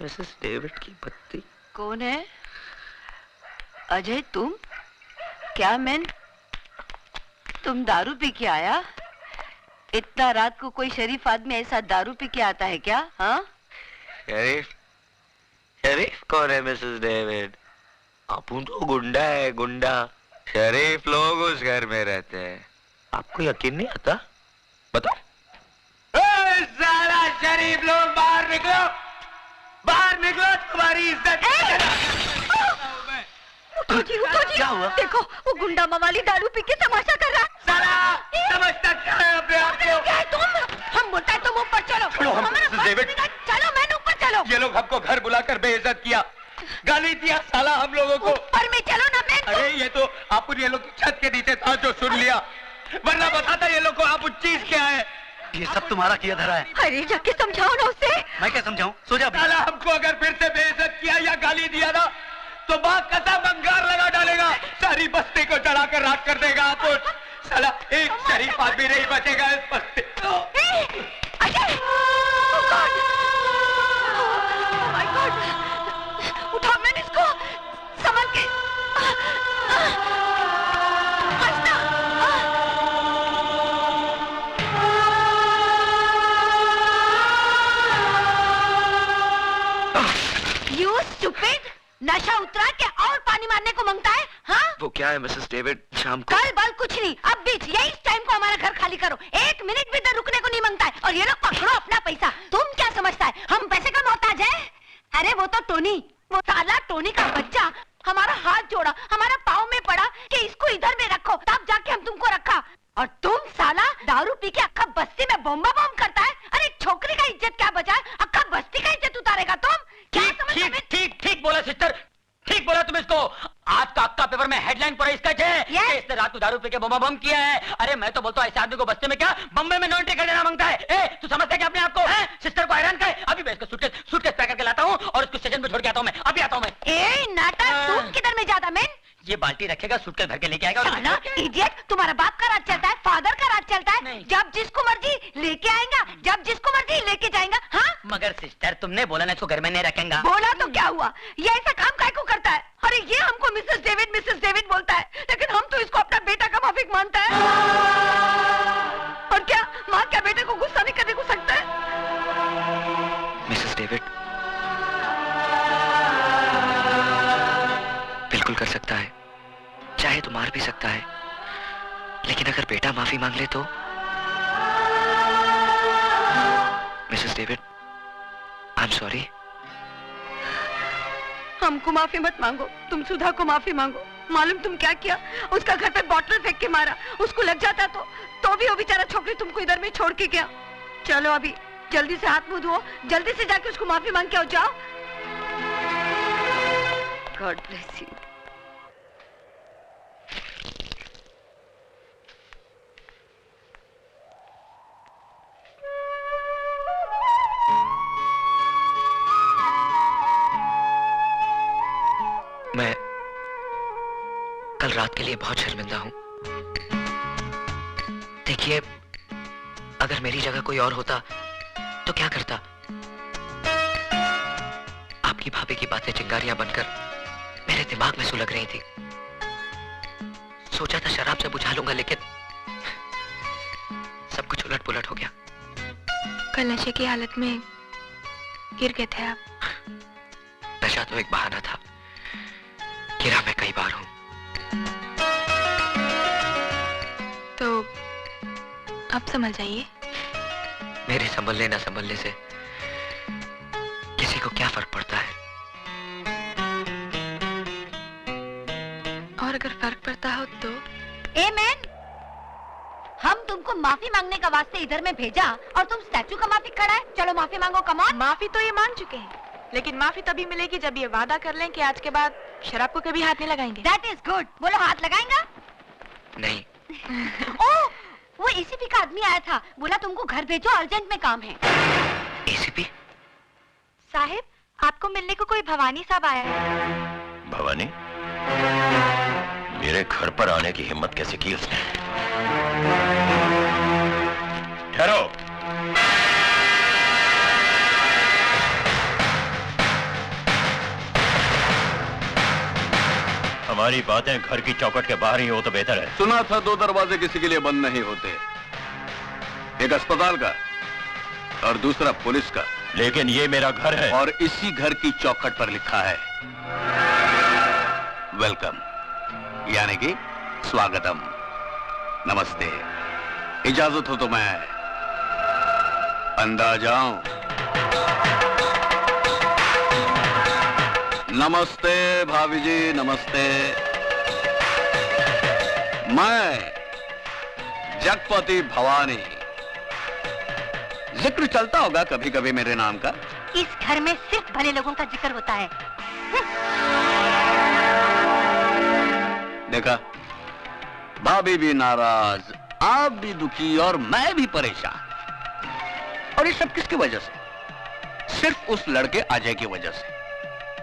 मिसेस डेविड की बत्ती कौन है? अजय तुम? क्या मैन, तुम दारू पी के आया? इतना रात को कोई शरीफ आदमी ऐसा दारू पी के आता है क्या? हाँ, शरीफ? शरीफ कौन है मिसेस डेविड? अपुन तो गुंडा है, गुंडा। शरीफ लोग उस घर में रहते हैं। आपको यकीन नहीं आता? बताओ। साला शरीफ लोग बाहर निकलो, बाहर निकलो, तुम्हारी इज्जत। उठो जी, उठो जी। क्या हुआ? देखो वो गुंडा मवाली दारू पी के तमाशा कर रहा है। साला समझता क्या है अपने आप को? क्या है तुम? हम बोलता है तुम ऊपर चलो। छोड़ो हम, हमारा मिसेस डेविड। चलो मैंने ऊपर चलो। ये लोग हमको घर बुलाकर बेइज्जत किया, गाली दिया साला हम लोगों को। ऊपर में चलो ना मैन। अरे ये तो आप ये लोग छत के नीचे था जो सुन लिया, वरना बताता ये लोग को आप चीज क्या है। ये सब तुम्हारा किया धरा है। अरे जाके समझाओ ना उसे। मैं क्या समझाऊं? सो जा। साला हमको अगर फिर से बेइज्जत किया या गाली दिया ना, तो बात कसम अंगार लगा डालेगा, सारी बस्ती को जलाकर राख कर देगा। आप साला एक शरीफ आदमी नहीं बचेगा इस बस्ती। Ajay! Oh God! Oh my God! उठाओ मैंने इसको, संभल के। हंसना। You stupid! नशा उतरा के और पानी मारने को मांगता है? हाँ? वो क्या है मिसेस डेविड, शाम को? कल बल कुछ नहीं, अब बीच यही टाइम को हमारा घर खाली करो। 1 मिनट भी इधर रुकने को नहीं मांगता है, और ये लोग पकड़ो अपना पैसा। तुम क्या समझता है हम पैसे का मोहताज है? अरे वो तो टोनी, वो साला टोनी का बच्चा हमारा हाथ जोड़ा, हमारा पाँव में पड़ा कि इसको इधर सिस्टर, ठीक बोला तुम इसको। आज का अक्का पेपर में हेडलाइन पर इसका है कि इसने रात को दारू पी के बम किया है। अरे मैं तो बोलता हूँ ऐसे आदमी को बस्ते में क्या बम्बई में नॉन टिकट देना मांगता है। ए, तू समझता है क्या अपने आप को? सिस्टर को हैरान कर। अभी मैं इसको सूटकेस पैक करके लाता हूँ और उसको स्टेशन पे छोड़ के आता हूँ मैं। अभी आता हूँ मैं। ए नाटक, तू किधर में जाता मैं? ये बाल्टी रखेगा, सूटकेस भर के लेके आएगा। इडियट, तुम्हारा बाप का राज चलता है, फादर का राज चलता है। जब जिसको मर्जी लेके आएगा, जब जिसको मर्जी लेके जाएगा। हाँ, मगर सिस्टर तुमने बोला ना इसको घर में नहीं रखेगा। बोला तो क्या हुआ? ये ऐसा काम काय को करता है? अरे ये हमको मिसेस डेविड बोलता है, लेकिन हम तो इसको अपना बेटा का माफिक मानता है। और क्या माँ क्या बेटे को गुस्सा नहीं करने को सकता है? मिसेस डेविड बिल्कुल कर सकता है, चाहे तो मार भी सकता है, लेकिन अगर बेटा माफी मांग ले तो? Mrs David, I am sorry. हमको माफी मत मांगो, तुम सुधा को माफी मांगो। मालूम तुम क्या किया? उसका घर पे बॉटल फेंक के मारा। उसको लग जाता तो भी वो बेचारा छोकरी तुमको इधर में छोड़ के गया। चलो अभी जल्दी से हाथ मुंह धो, जल्दी से जाके उसको माफी मांग के आओ। जाओ। God bless you. मैं कल रात के लिए बहुत शर्मिंदा हूं। देखिए, अगर मेरी जगह कोई और होता तो क्या करता? आपकी भाभी की बातें चिंगारियां बनकर मेरे दिमाग में सुलग रही थी। सोचा था शराब से बुझा लूंगा, लेकिन सब कुछ उलट पुलट हो गया। कल नशे की हालत में गिर गए थे आप। नशा तो एक बहाना था, गिरा मैं कई बार हूं। तो अब संभल जाइए। मेरे संभलने ना संभलने से किसी को क्या फर्क पड़ता है? और अगर फर्क पड़ता हो तो? ए मैन, हम तुमको माफी मांगने का वास्ते इधर में भेजा और तुम स्टैचू का माफी खड़ा है। चलो माफी मांगो, कम ऑन। माफी तो ये मांग चुके हैं, लेकिन माफी तभी मिलेगी जब ये वादा कर लें कि आज के बाद शराब को कभी हाथ नहीं लगाएंगे। That is good। बोलो हाथ लगाएंगा? नहीं। ओह, वो एसीपी का आदमी आया था, बोला तुमको घर भेजो, अर्जेंट में काम है। एसीपी साहिब, आपको मिलने को कोई भवानी साहब आया है। भवानी? मेरे घर पर आने की हिम्मत कैसे की उसने? ठहरो। हमारी बातें घर की चौखट के बाहर ही हो तो बेहतर है। सुना था 2 दरवाजे किसी के लिए बंद नहीं होते, एक अस्पताल का और दूसरा पुलिस का। लेकिन ये मेरा घर है और इसी घर की चौखट पर लिखा है वेलकम, यानी कि स्वागतम, नमस्ते। इजाजत हो तो मैं अंदर जाऊं? नमस्ते भाभी जी, नमस्ते। मैं जगपति भवानी। जिक्र चलता होगा कभी कभी मेरे नाम का। इस घर में सिर्फ भले लोगों का जिक्र होता है। देखा, भाभी भी नाराज, आप भी दुखी और मैं भी परेशान। और ये सब किसकी वजह से? सिर्फ उस लड़के अजय की वजह से,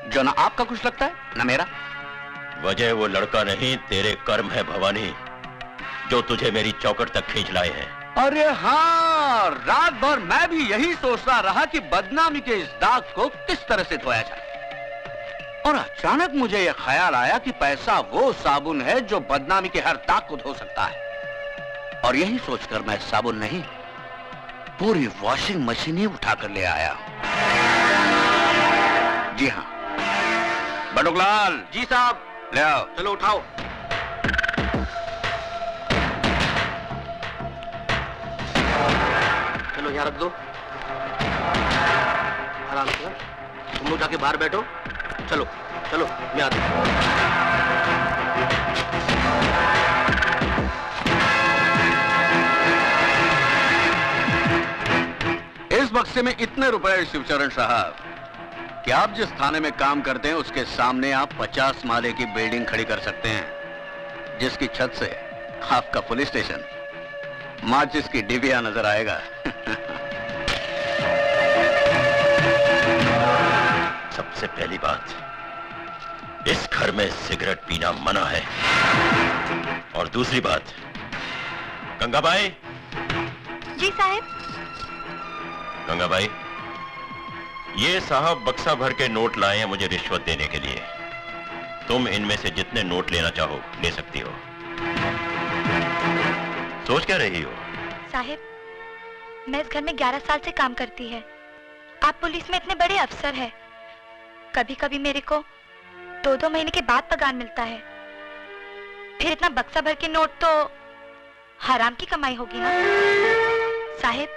जो ना आपका कुछ लगता है ना मेरा। वजह वो लड़का नहीं, तेरे कर्म है भवानी, जो तुझे मेरी चौखट तक खींच लाए हैं। अरे हाँ, रात भर मैं भी यही सोचता रहा कि बदनामी के इस दाग को किस तरह से धोया जाए। और अचानक मुझे यह ख्याल आया कि पैसा वो साबुन है जो बदनामी के हर दाग को धो सकता है। और यही सोचकर मैं साबुन नहीं, पूरी वॉशिंग मशीन ही उठाकर ले आया हूं। जी हाँ बटुकलाल। जी साहब। ले आओ। चलो उठाओ। चलो यहाँ रख दो, आराम से। तुम लोग जाके बाहर बैठो। चलो चलो, मैं आता हूं। इस बक्से में इतने रुपए शिवचरण साहब, कि आप जिस थाने में काम करते हैं उसके सामने आप 50 माले की बिल्डिंग खड़ी कर सकते हैं, जिसकी छत से आपका पुलिस स्टेशन माचिस की डिबिया नजर आएगा। सबसे पहली बात, इस घर में सिगरेट पीना मना है। और दूसरी बात, गंगाबाई। जी साहब। गंगाबाई, ये साहब बक्सा भर के नोट लाए हैं मुझे रिश्वत देने के लिए। तुम इनमें से जितने नोट लेना चाहो ले सकती हो। सोच क्या रही हो? साहिब, मैं इस घर में 11 साल से काम करती है। आप पुलिस में इतने बड़े अफसर हैं। कभी कभी मेरे को 2-2 महीने के बाद पगार मिलता है। फिर इतना बक्सा भर के नोट तो हराम की कमाई होगी ना। साहिब,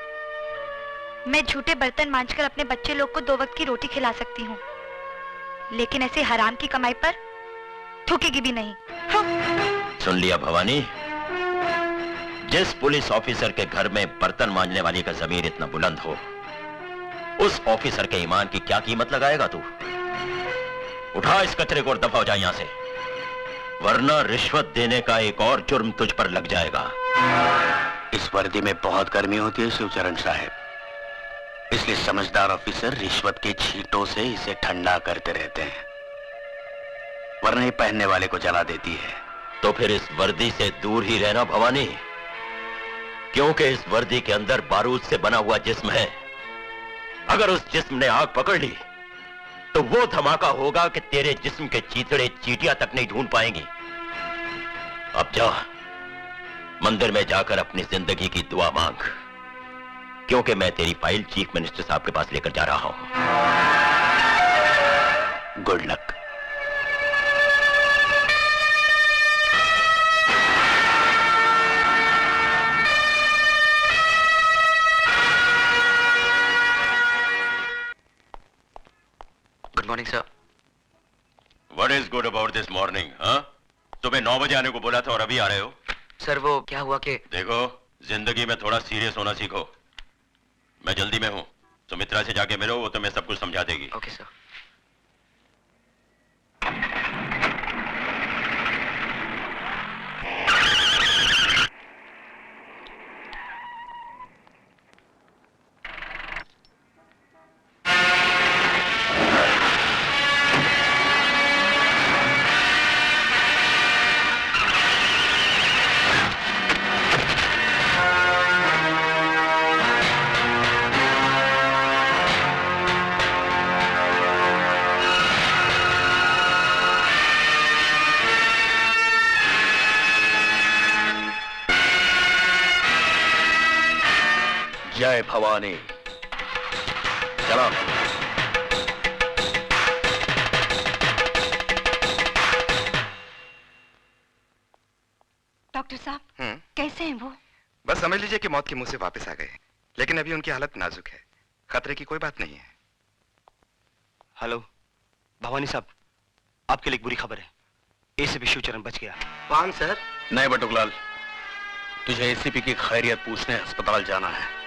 मैं झूठे बर्तन मांजकर अपने बच्चे लोग को 2 वक्त की रोटी खिला सकती हूँ, लेकिन ऐसे हराम की कमाई पर थूकेगी भी नहीं। हाँ। सुन लिया भवानी, जिस पुलिस ऑफिसर के घर में बर्तन मांजने वाली का जमीर इतना बुलंद हो, उस ऑफिसर के ईमान की क्या कीमत लगाएगा तू? उठा इस कचरे को और दफा हो जा यहां से, वरना रिश्वत देने का एक और जुर्म तुझ पर लग जाएगा। इस वर्दी में बहुत गर्मी होती है शिवचरण साहब, इसलिए समझदार ऑफिसर रिश्वत के छींटों से इसे ठंडा करते रहते हैं, वरना ये पहनने वाले को जला देती है। तो फिर इस वर्दी से दूर ही रहना भवानी, क्योंकि इस वर्दी के अंदर बारूद से बना हुआ जिस्म है। अगर उस जिस्म ने आग पकड़ ली तो वो धमाका होगा कि तेरे जिस्म के चीथड़े चींटियां तक नहीं ढूंढ पाएंगी। अब जा, मंदिर में जाकर अपनी जिंदगी की दुआ मांग, क्योंकि मैं तेरी फाइल चीफ मिनिस्टर साहब के पास लेकर जा रहा हूं। Good luck. Good morning sir. What is good about this morning? हाँ? तुम्हें 9 बजे आने को बोला था और अभी आ रहे हो? सर वो क्या हुआ कि देखो, जिंदगी में थोड़ा सीरियस होना सीखो। मैं जल्दी में हूँ, सुमित्रा से जाके मिलो, वो तुम्हें सब कुछ समझा देगी। Okay sir. जय भवानी। चलो। डॉक्टर साहब, कैसे हैं वो? बस समझ लीजिए कि मौत के मुंह से वापस आ गए, लेकिन अभी उनकी हालत नाजुक है। खतरे की कोई बात नहीं है। हेलो भवानी साहब, आपके लिए एक बुरी खबर है। एसीपी शिवचरण बच गया। कौन सर? नहीं बटुकलाल, तुझे एसीपी की खैरियत पूछने अस्पताल जाना है।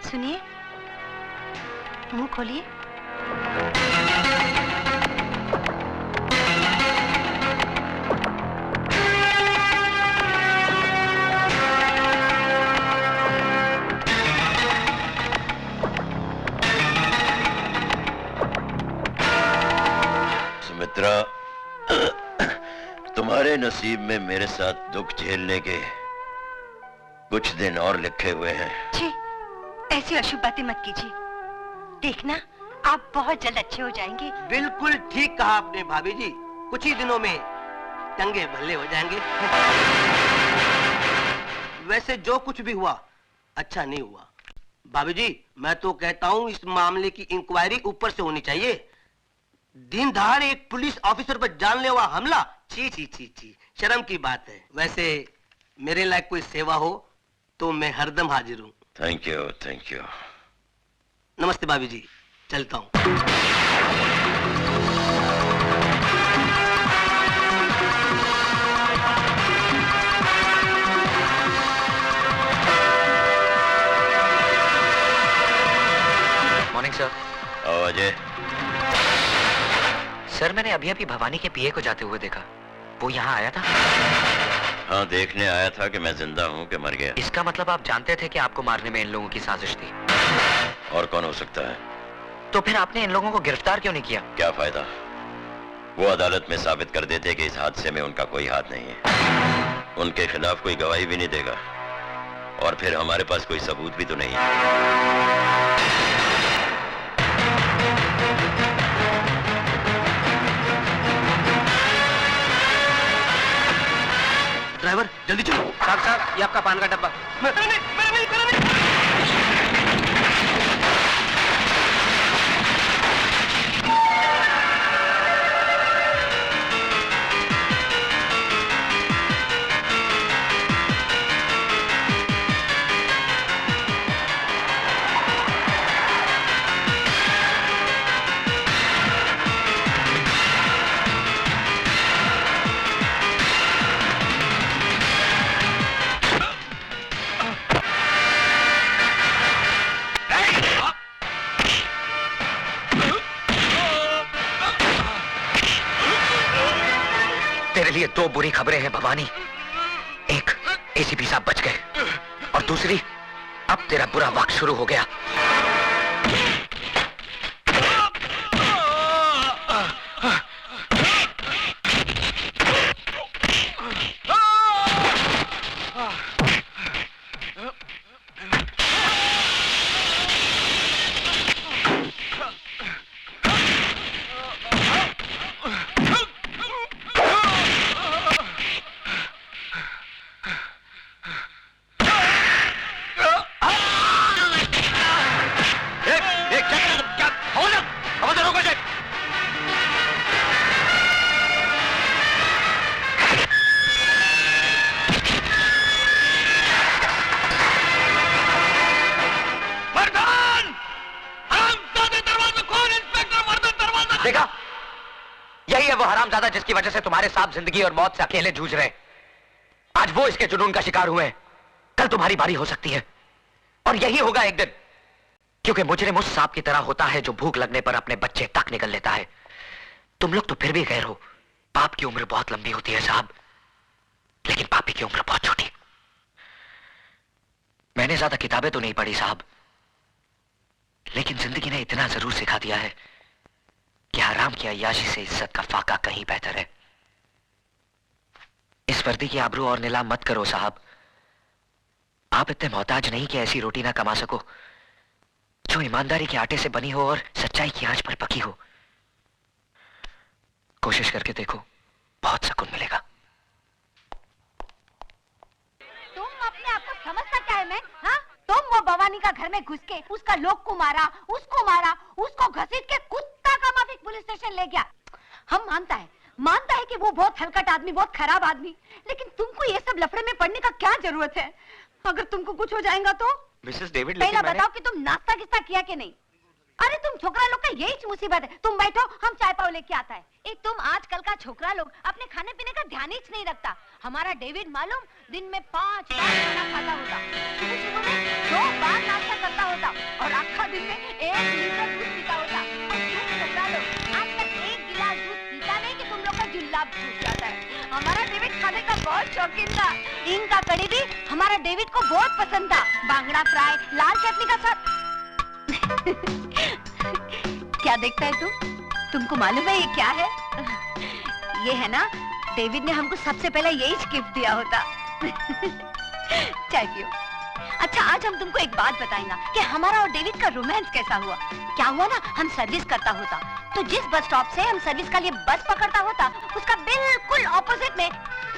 सुनिए, मुंह खोलिए। सुमित्रा, तुम्हारे नसीब में मेरे साथ दुख झेलने के कुछ दिन और लिखे हुए हैं। छी, ऐसी अशुभ बातें मत कीजिए। देखना, आप बहुत जल्द अच्छे हो जाएंगे। बिल्कुल ठीक कहा आपने भाभी जी, कुछ ही दिनों में चंगे भले हो जाएंगे। वैसे जो कुछ भी हुआ अच्छा नहीं हुआ। भाभी जी, मैं तो कहता हूँ इस मामले की इंक्वायरी ऊपर से होनी चाहिए। दिन दहाड़े एक पुलिस ऑफिसर पर जानलेवा हमला, छी छी छी छी, शर्म की बात है। वैसे मेरे लायक कोई सेवा हो तो मैं हरदम हाजिर हूँ। Thank you, thank you. नमस्ते भाभी जी, चलता हूँ। मैंने अभी अभी भवानी के पीए को जाते हुए देखा। वो यहाँ आया था? हाँ, देखने आया था कि मैं जिंदा हूँ कि मर गया। इसका मतलब आप जानते थे कि आपको मारने में इन लोगों की साजिश थी? और कौन हो सकता है? तो फिर आपने इन लोगों को गिरफ्तार क्यों नहीं किया? क्या फायदा? वो अदालत में साबित कर देते कि इस हादसे में उनका कोई हाथ नहीं है। उनके खिलाफ कोई गवाही भी नहीं देगा, और फिर हमारे पास कोई सबूत भी तो नहीं है। ड्राइवर जल्दी चलो। साहब ये आपका पान का डब्बा। तेरे लिए दो बुरी खबरें हैं भवानी। एक, एसीपी साहब बच गए, और दूसरी, अब तेरा बुरा वक्त शुरू हो गया। देखा, यही है वो हरामजादा जिसकी वजह से तुम्हारे साथ जिंदगी और मौत से अकेले जूझ रहे। आज वो इसके जुनून का शिकार हुए, कल तुम्हारी बारी हो सकती है, और यही होगा एक दिन, क्योंकि मुजरिम उस सांप की तरह होता है जो भूख लगने पर अपने बच्चे तक निगल लेता है। तुम लोग तो फिर भी गैर हो। पाप की उम्र बहुत लंबी होती है साहब, लेकिन पापी की उम्र बहुत छोटी। मैंने ज्यादा किताबें तो नहीं पढ़ी साहब, लेकिन जिंदगी ने इतना जरूर सिखा दिया है कि हराम की अय्याशी से इज्जत का फाका कहीं बेहतर है। इस वर्दी की आबरू और नीलाम मत करो साहब। आप इतने मोहताज नहीं कि ऐसी रोटी ना कमा सको जो ईमानदारी के आटे से बनी हो और सच्चाई की आंच पर पकी हो। कोशिश करके देखो, बहुत सुकून मिलेगा। तुम अपने आप को समझता क्या है मैं? हाँ? तुम वो भवानी का घर में घुस के उसका लोग को मारा, उसको घसीट के कुत्ता का माफिक पुलिस स्टेशन ले गया। हम मानता है कि वो बहुत हलकट आदमी, बहुत खराब आदमी, लेकिन तुमको ये सब लफड़े में पड़ने का क्या जरूरत है? अगर तुमको कुछ हो जाएगा तो? मिसेस डेविड, पहला बताओ कि तुम नाश्ता किस्ता किया कि नहीं? अरे तुम छोकरा लोग का यही मुसीबत है। तुम बैठो, हम चाय पाव लेके आता है। एक तुम आजकल का छोकरा लोग अपने खाने पीने का ध्यान ही नहीं रखता। हमारा डेविड मालूम दिन में 5 बार खाना खाता होता, सुबह में 2 बार नाश्ता करता होता, और आखा दिन में 1 लीटर दूध पीता होता। और तुम छोकरा लोग आज तक 1 गिलास दूध पीता नहीं कि तुम लोग का जुल्लाब छूट जाता है। हमारा डेविड खाने का बहुत शौकीन था। हींग का कड़ी भी हमारा डेविड को बहुत पसंद था। बांगड़ा फ्राई, लाल चटनी का साथ। क्या देखता है तुमको मालूम है ये क्या है? ये है ना, डेविड ने हमको सबसे पहले यही गिफ्ट दिया होता। चाय पियो। अच्छा, आज हम तुमको एक बात बताएंगे कि हमारा और डेविड का रोमांस कैसा हुआ। क्या हुआ ना, हम सर्विस करता होता, तो जिस बस स्टॉप से हम सर्विस का लिए बस पकड़ता होता, उसका बिल्कुल ऑपोजिट में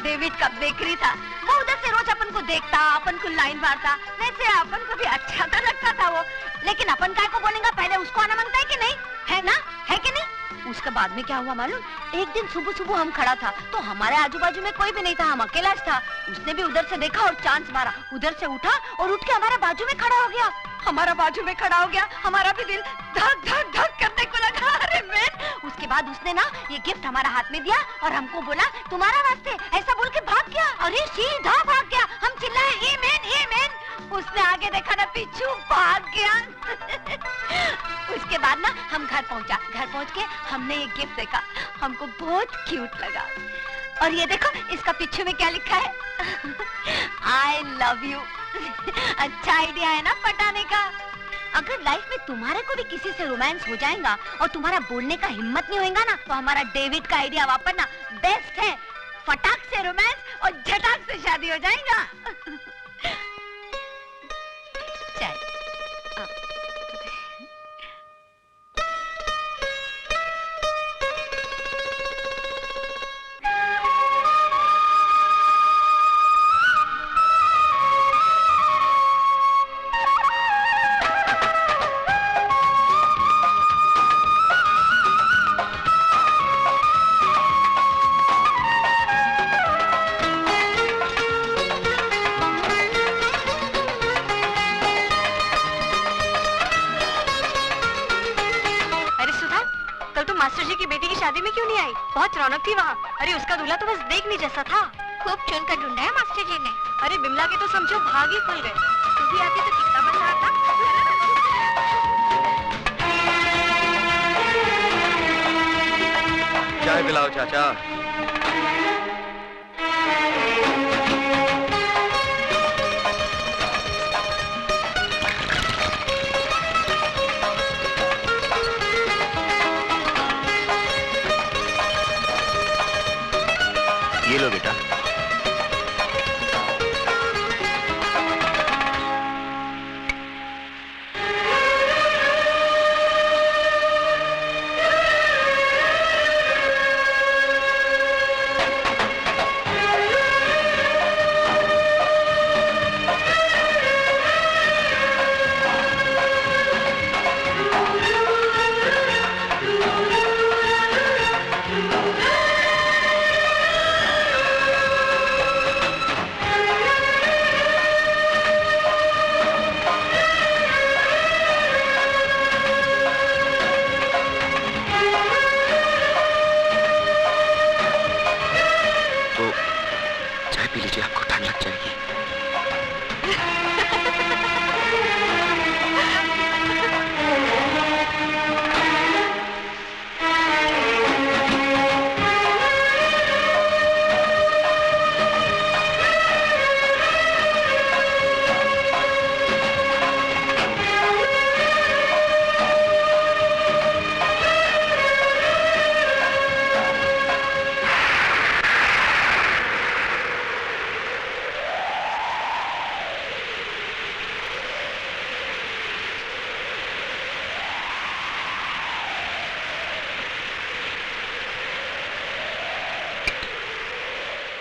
डेविड का बेकरी था। वो उधर से रोज अपन को देखता, अपन को लाइन मारता, वैसे अपन को भी अच्छा तो लगता था वो। लेकिन अपन काय को बोलेंगे, पहले उसको आना मांगता है कि नहीं, है ना, है कि नहीं? उसके बाद में क्या हुआ मालूम? एक दिन सुबह हम खड़ा था तो हमारे आजू बाजू में कोई भी नहीं था, हम अकेला था। उसने भी उधर से देखा और चांस मारा, उधर से उठा और उठ के हमारे बाजू में खड़ा हो गया। हमारा बाजू में खड़ा हो गया, हमारा भी दिल धक धक धक करने को लगा। अरे मैन! उसके बाद उसने ना ये गिफ्ट हमारा हाथ में दिया और हमको बोला तुम्हारा वास्ते, ऐसा बोल के भाग गया। अरे सीधा भाग गया। हम चिल्लाए ए मैन, ए मैन। उसने आगे देखा ना पीछू भाग गया। उसके बाद ना हम घर पहुंच के हमने एक गिफ्ट देखा, हमको बहुत क्यूट लगा। और ये देखो इसका पीछे में क्या लिखा है, I love you। अच्छा आइडिया है ना पटाने का। अगर लाइफ में तुम्हारे को भी किसी से रोमांस हो जाएगा और तुम्हारा बोलने का हिम्मत नहीं होगा ना, तो हमारा डेविड का आइडिया वापरना बेस्ट है। फटाक से रोमांस और झटाक से शादी हो जाएगा। चल। बहुत रौनक थी वहाँ। अरे उसका दूल्हा तो बस देखने जैसा था। खूब चुन कर ढूंढा है मास्टर जी ने। अरे बिमला के तो समझो भाग ही खुल गए। तू भी आती तो कितना मजा आता। चाय पिलाओ चाचा। ये लो बेटा।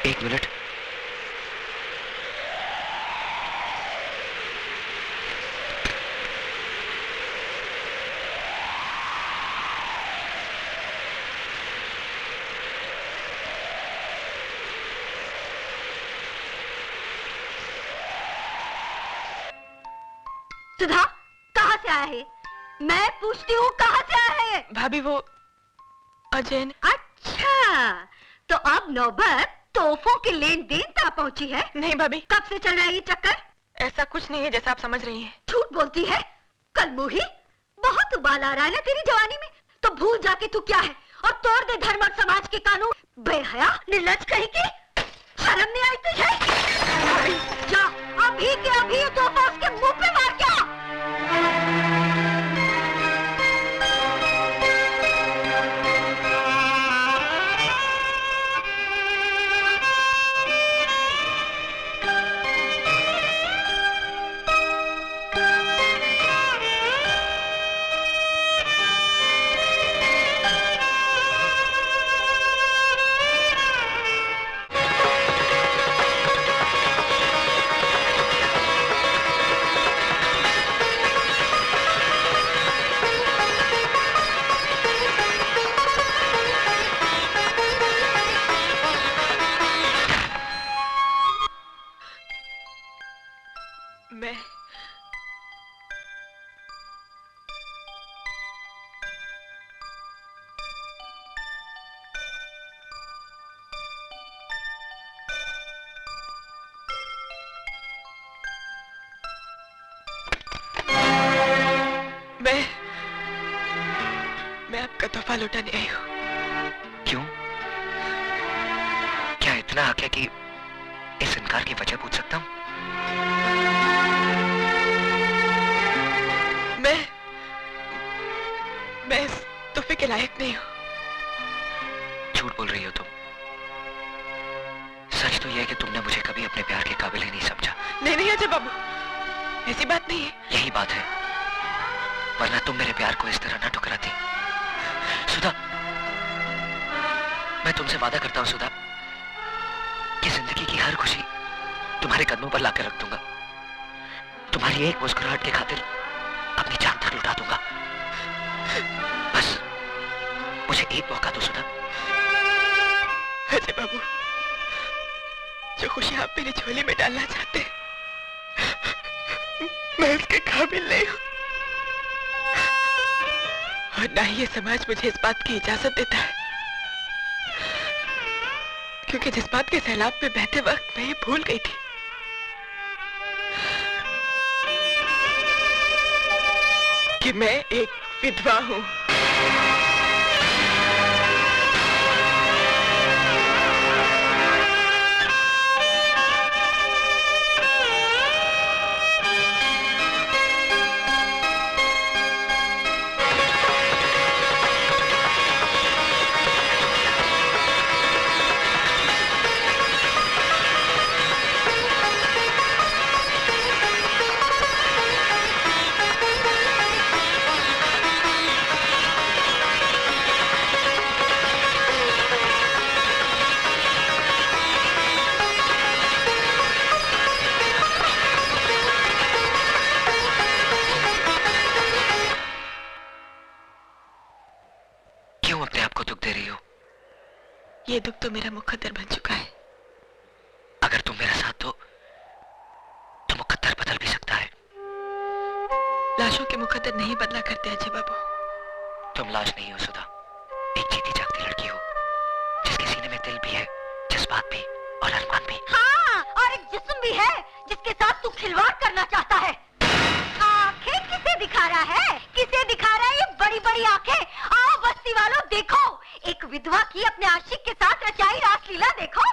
एक मिनट। सुधा कहाँ से आया है? मैं पूछती हूँ कहाँ से आया है? भाभी वो अजय ने। अच्छा तो अब नौबत तोहफों की लेन देन तक पहुंची है। नहीं भाभी। कब से चल रहा है ये चक्कर? ऐसा कुछ नहीं है जैसा आप समझ रही हैं। झूठ बोलती है कल मुही। बहुत उबाल आ रहा है ना तेरी जवानी में, तो भूल जाके तू क्या है और तोड़ दे धर्म और समाज के कानून। बेहया निर्लज कहीं की, शर्म नहीं आई तुझे? जा अभी के अभी तोहफा उसके मुंह पे मार के आ। तोहफा लौटाने आई हूँ। क्यों? क्या इतना हक है कि इस इनकार की वजह पूछ सकता हूँ? मैं इस तोहफे के लायक नहीं हूँ। झूठ बोल रही हो तुम। सच तो यह है कि तुमने मुझे कभी अपने प्यार के काबिल ही नहीं समझा। नहीं अजय बाबू, ऐसी बात नहीं है। यही बात है, वरना तुम मेरे प्यार को इस तरह ना ठुकराती। सुधा, मैं तुमसे वादा करता हूं सुधा, कि जिंदगी की हर खुशी तुम्हारे कदमों पर लाकर रख दूंगा। तुम्हारी एक मुस्कुराहट की खातिर अपनी जान तक लुटा दूंगा। बस मुझे एक मौका दो सुधा। अजय बाबू, जो खुशी आप मेरी झोली में डालना चाहते हैं, मैं उसके काबिल नहीं हूं। और ना ही ये समाज मुझे इस बात की इजाजत देता है, क्योंकि जिस बात के सैलाब में बहते वक्त मैं ये भूल गई थी कि मैं एक विधवा हूं। ये दुख तो मेरा मुकद्दर बन चुका है। अगर तुम मेरा साथ दो तो मुकद्दर बदल भी सकता है। लाशों के मुकद्दर नहीं बदला करते अजय बाबू। तुम लाश नहीं हो सुधा, एक जीती जागती लड़की हो, जिसके सीने में दिल भी है, जज्बात भी और अरमान भी। हाँ, और एक जिस्म भी है जिसके साथ तू खिलवाड़ करना चाहता है। आंखें किसे दिखा रहा है? किसे दिखा रहा है ये बड़ी बड़ी आंखें? आओ बस्ती वालों, देखो एक विधवा की अपने आशिक के साथ रचाई रासलीला देखो।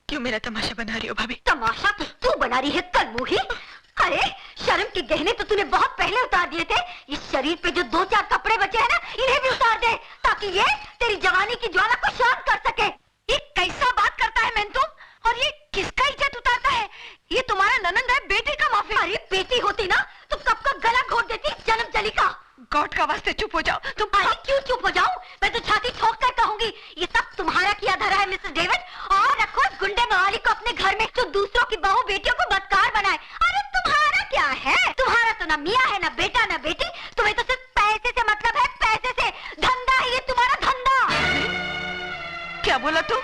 क्यों मेरा तमाशा बना रही हो भाभी? तमाशा तो तू बना रही है कलमुही। अरे शर्म के गहने तो तूने बहुत पहले उतार दिए थे। इस शरीर पे जो 2-4 कपड़े बचे हैं ना, इन्हें भी उतार दे, ताकि ये तेरी जवानी की ज्वाला को शांत कर सके। ये कैसा बात करता है मेंतुम? और ये किसका इज्जत उतारता है? ये तुम्हारा ननंद है, बेटे का माफी। अरे बेटी होती ना तो कब का गला घोट देती जन्म जली का। गॉड का वास्ते चुप हो जाओ तुम। अरे क्यों चुप हो जाऊं? मैं तो छाती ठोक कर कहूंगी, ये सब तुम्हारा किया धरा है मिसेस डेविड। और रखो इस गुंडे मवाली को अपने घर में, जो दूसरों की बहू बेटियों को बदकार बनाए। अरे तुम्हारा क्या है? तुम्हारा तो ना मियाँ है, ना बेटा, ना बेटी। तुम्हें तो सिर्फ पैसे से मतलब है, पैसे से। धंधा है ये तुम्हारा, धंधा। क्या बोला तू?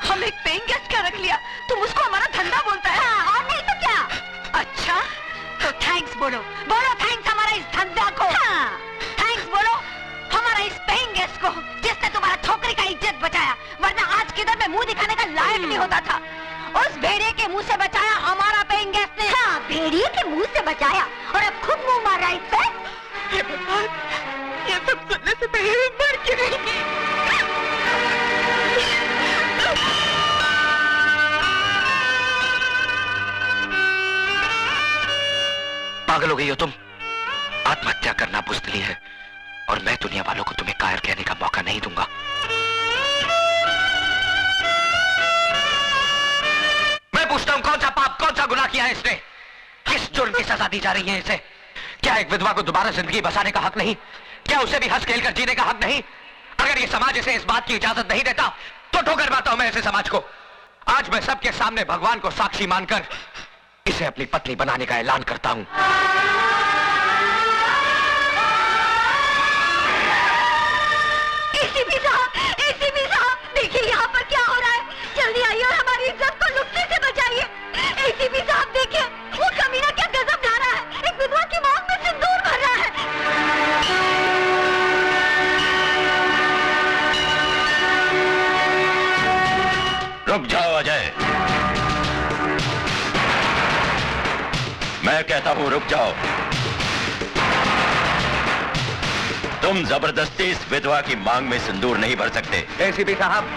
हम एक पेइंग गेस्ट क्या रख लिया, तुम उसको हमारा धंधा बोलता है? हाँ, और नहीं तो क्या। अच्छा तो थैंक्स बोलो। बोलो थैंक्स हमारा इस धंधा को। हाँ, थैंक्स बोलो हमारा इस पेइंग गेस्ट को, जिसने तुम्हारा छोकरी का इज्जत बचाया, वरना आज किधर में मुंह दिखाने का लायक नहीं होता था। उस भेड़िए के मुंह से बचाया हमारा पेइंग गेस्ट ने। हाँ, भेड़िए के मुंह से बचाया, और अब खुद मुंह मार रहा है इस पे। हे भगवान, ये सब सुनने से पहले मैं मर क्यों नहीं? पागल हो गई हो तुम? आत्महत्या करना बुज़दिली है, और मैं दुनिया वालों को तुम्हें कायर कहने का मौका नहीं दूंगा। मैं पूछता हूं, कौन सा पाप, कौन सा गुनाह किया है इसने? किस जुर्म की सजा दी जा रही है इसे? क्या एक विधवा को दोबारा जिंदगी बसाने का हक नहीं? क्या उसे भी हंस खेल कर जीने का हक नहीं? अगर ये समाज इसे इस बात की इजाजत नहीं देता तो ठोकर मारता हूं मैं ऐसे समाज को। आज मैं सबके सामने भगवान को साक्षी मानकर इसे अपनी पत्नी बनाने का ऐलान करता हूं। एसीपी साहब, देखिए यहाँ पर क्या हो रहा है। जल्दी आइए और हमारी इज्जत को लुटने से बचाइए। एसीपी साहब देखिए, वो कमीना क्या गजब ढा रहा है। एक विधवा की मौत में सिंदूर भर रहा है। रुक जाओ अजय, मैं कहता हूं रुक जाओ। तुम जबरदस्ती इस विधवा की मांग में सिंदूर नहीं भर सकते। एसीपी साहब,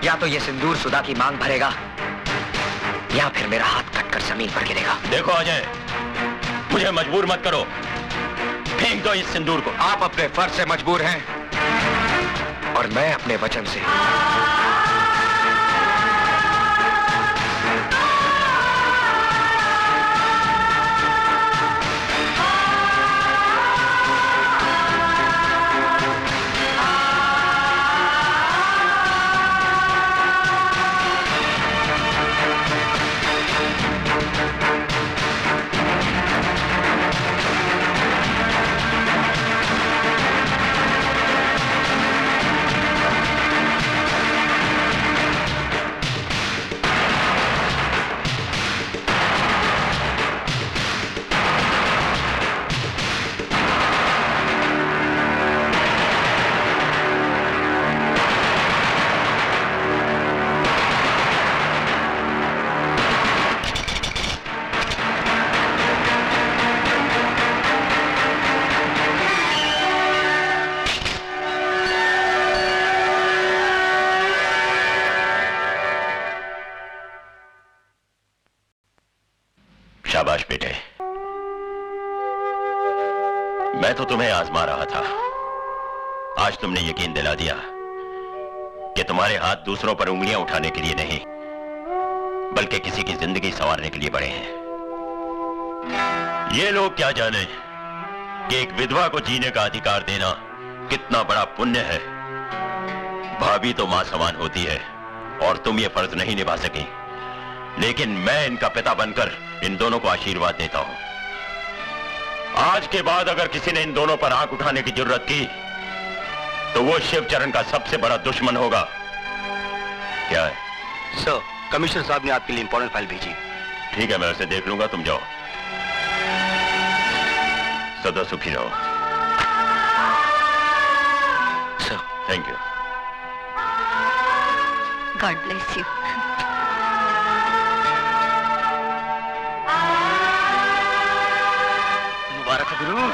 या तो ये सिंदूर सुधा की मांग भरेगा या फिर मेरा हाथ कटकर जमीन पर गिरेगा। देखो अजय, मुझे मजबूर मत करो, फेंक दो इस सिंदूर को। आप अपने फर्ज से मजबूर हैं और मैं अपने वचन से। शाबाश बेटे, मैं तो तुम्हें आजमा रहा था। आज तुमने यकीन दिला दिया कि तुम्हारे हाथ दूसरों पर उंगलियां उठाने के लिए नहीं, बल्कि किसी की जिंदगी संवारने के लिए बड़े हैं। ये लोग क्या जाने कि एक विधवा को जीने का अधिकार देना कितना बड़ा पुण्य है। भाभी तो मां समान होती है और तुम ये फर्ज नहीं निभा सकी, लेकिन मैं इनका पिता बनकर इन दोनों को आशीर्वाद देता हूं। आज के बाद अगर किसी ने इन दोनों पर आंख उठाने की जरूरत की तो वो शिवचरण का सबसे बड़ा दुश्मन होगा। क्या है सर? कमिश्नर साहब ने आपके लिए इंपॉर्टेंट फाइल भेजी। ठीक है, मैं उसे देख लूंगा, तुम जाओ। सदा सुखी रहो। Sir thank you. God bless you. मुबारक हो गुरु।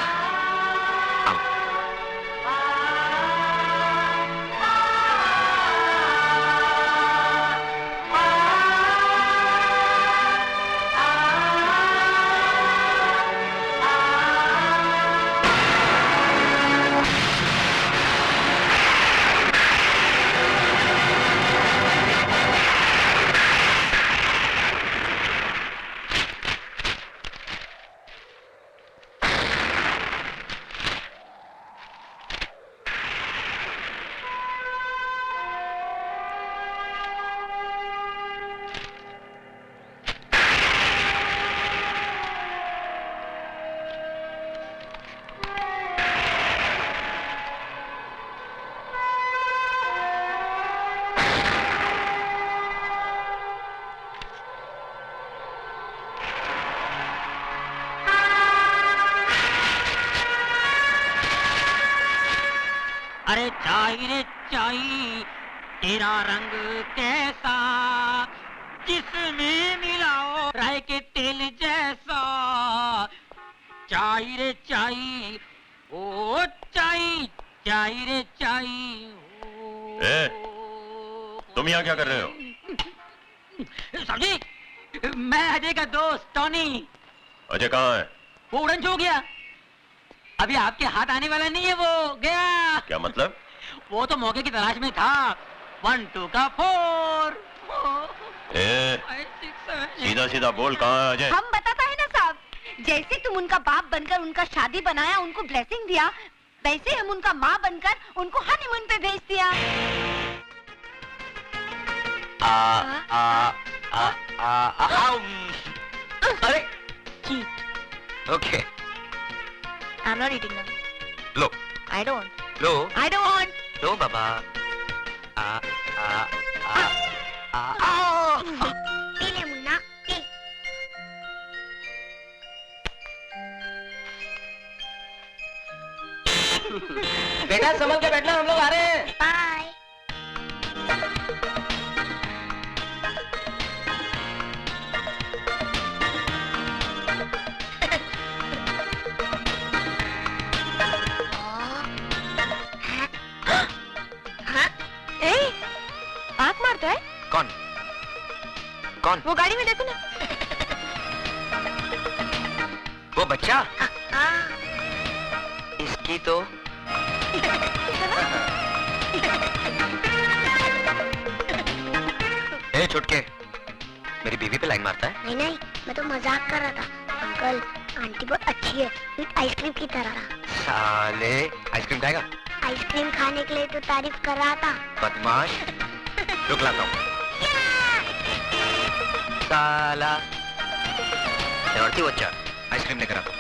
अरे चाई रे चाई, तेरा रंग कैसा, जिसमें मिलाओ राय के तेल जैसा। चाई रे चाई, ओ चाई, चाई रे चाई। ए, तुम यहाँ क्या कर रहे हो? साहब जी, मैं अजय का दोस्त टॉनी। अजय कहाँ है? वो उड़न छू गया, अभी आपके हाथ आने वाला नहीं है, वो गया। क्या मतलब? वो तो मौके की तलाश में था। 1 2 का 4। ए, सीधा सीधा बोल, कहाँ है अजय? हम बताता है ना साहब, जैसे तुम उनका बाप बनकर उनका शादी बनाया, उनको ब्लेसिंग दिया, वैसे हम उनका माँ बनकर उनको हनीमून पे भेज दिया। अरे okay, I'm not eating them. Low I don't. Low I don't want. Low Baba. P ले मुन्ना, पी। बेटा संभल के बैठना, हम लोग आ रहे हैं। Bye. मजाक मारता है? कौन कौन? वो गाड़ी में देखो ना। वो बच्चा? इसकी तो ए छुटके, मेरी बीवी पे लाइन मारता है? नहीं नहीं, मैं तो मजाक कर रहा था। अंकल, आंटी बहुत अच्छी है, एक आइसक्रीम की तरह। साले, आइसक्रीम खाएगा? आइसक्रीम खाने के लिए तो तारीफ कर रहा था। बदमाश, रुक लाता हूँ। साला, शरारती बच्चा, आइसक्रीम लेकर आता हूँ।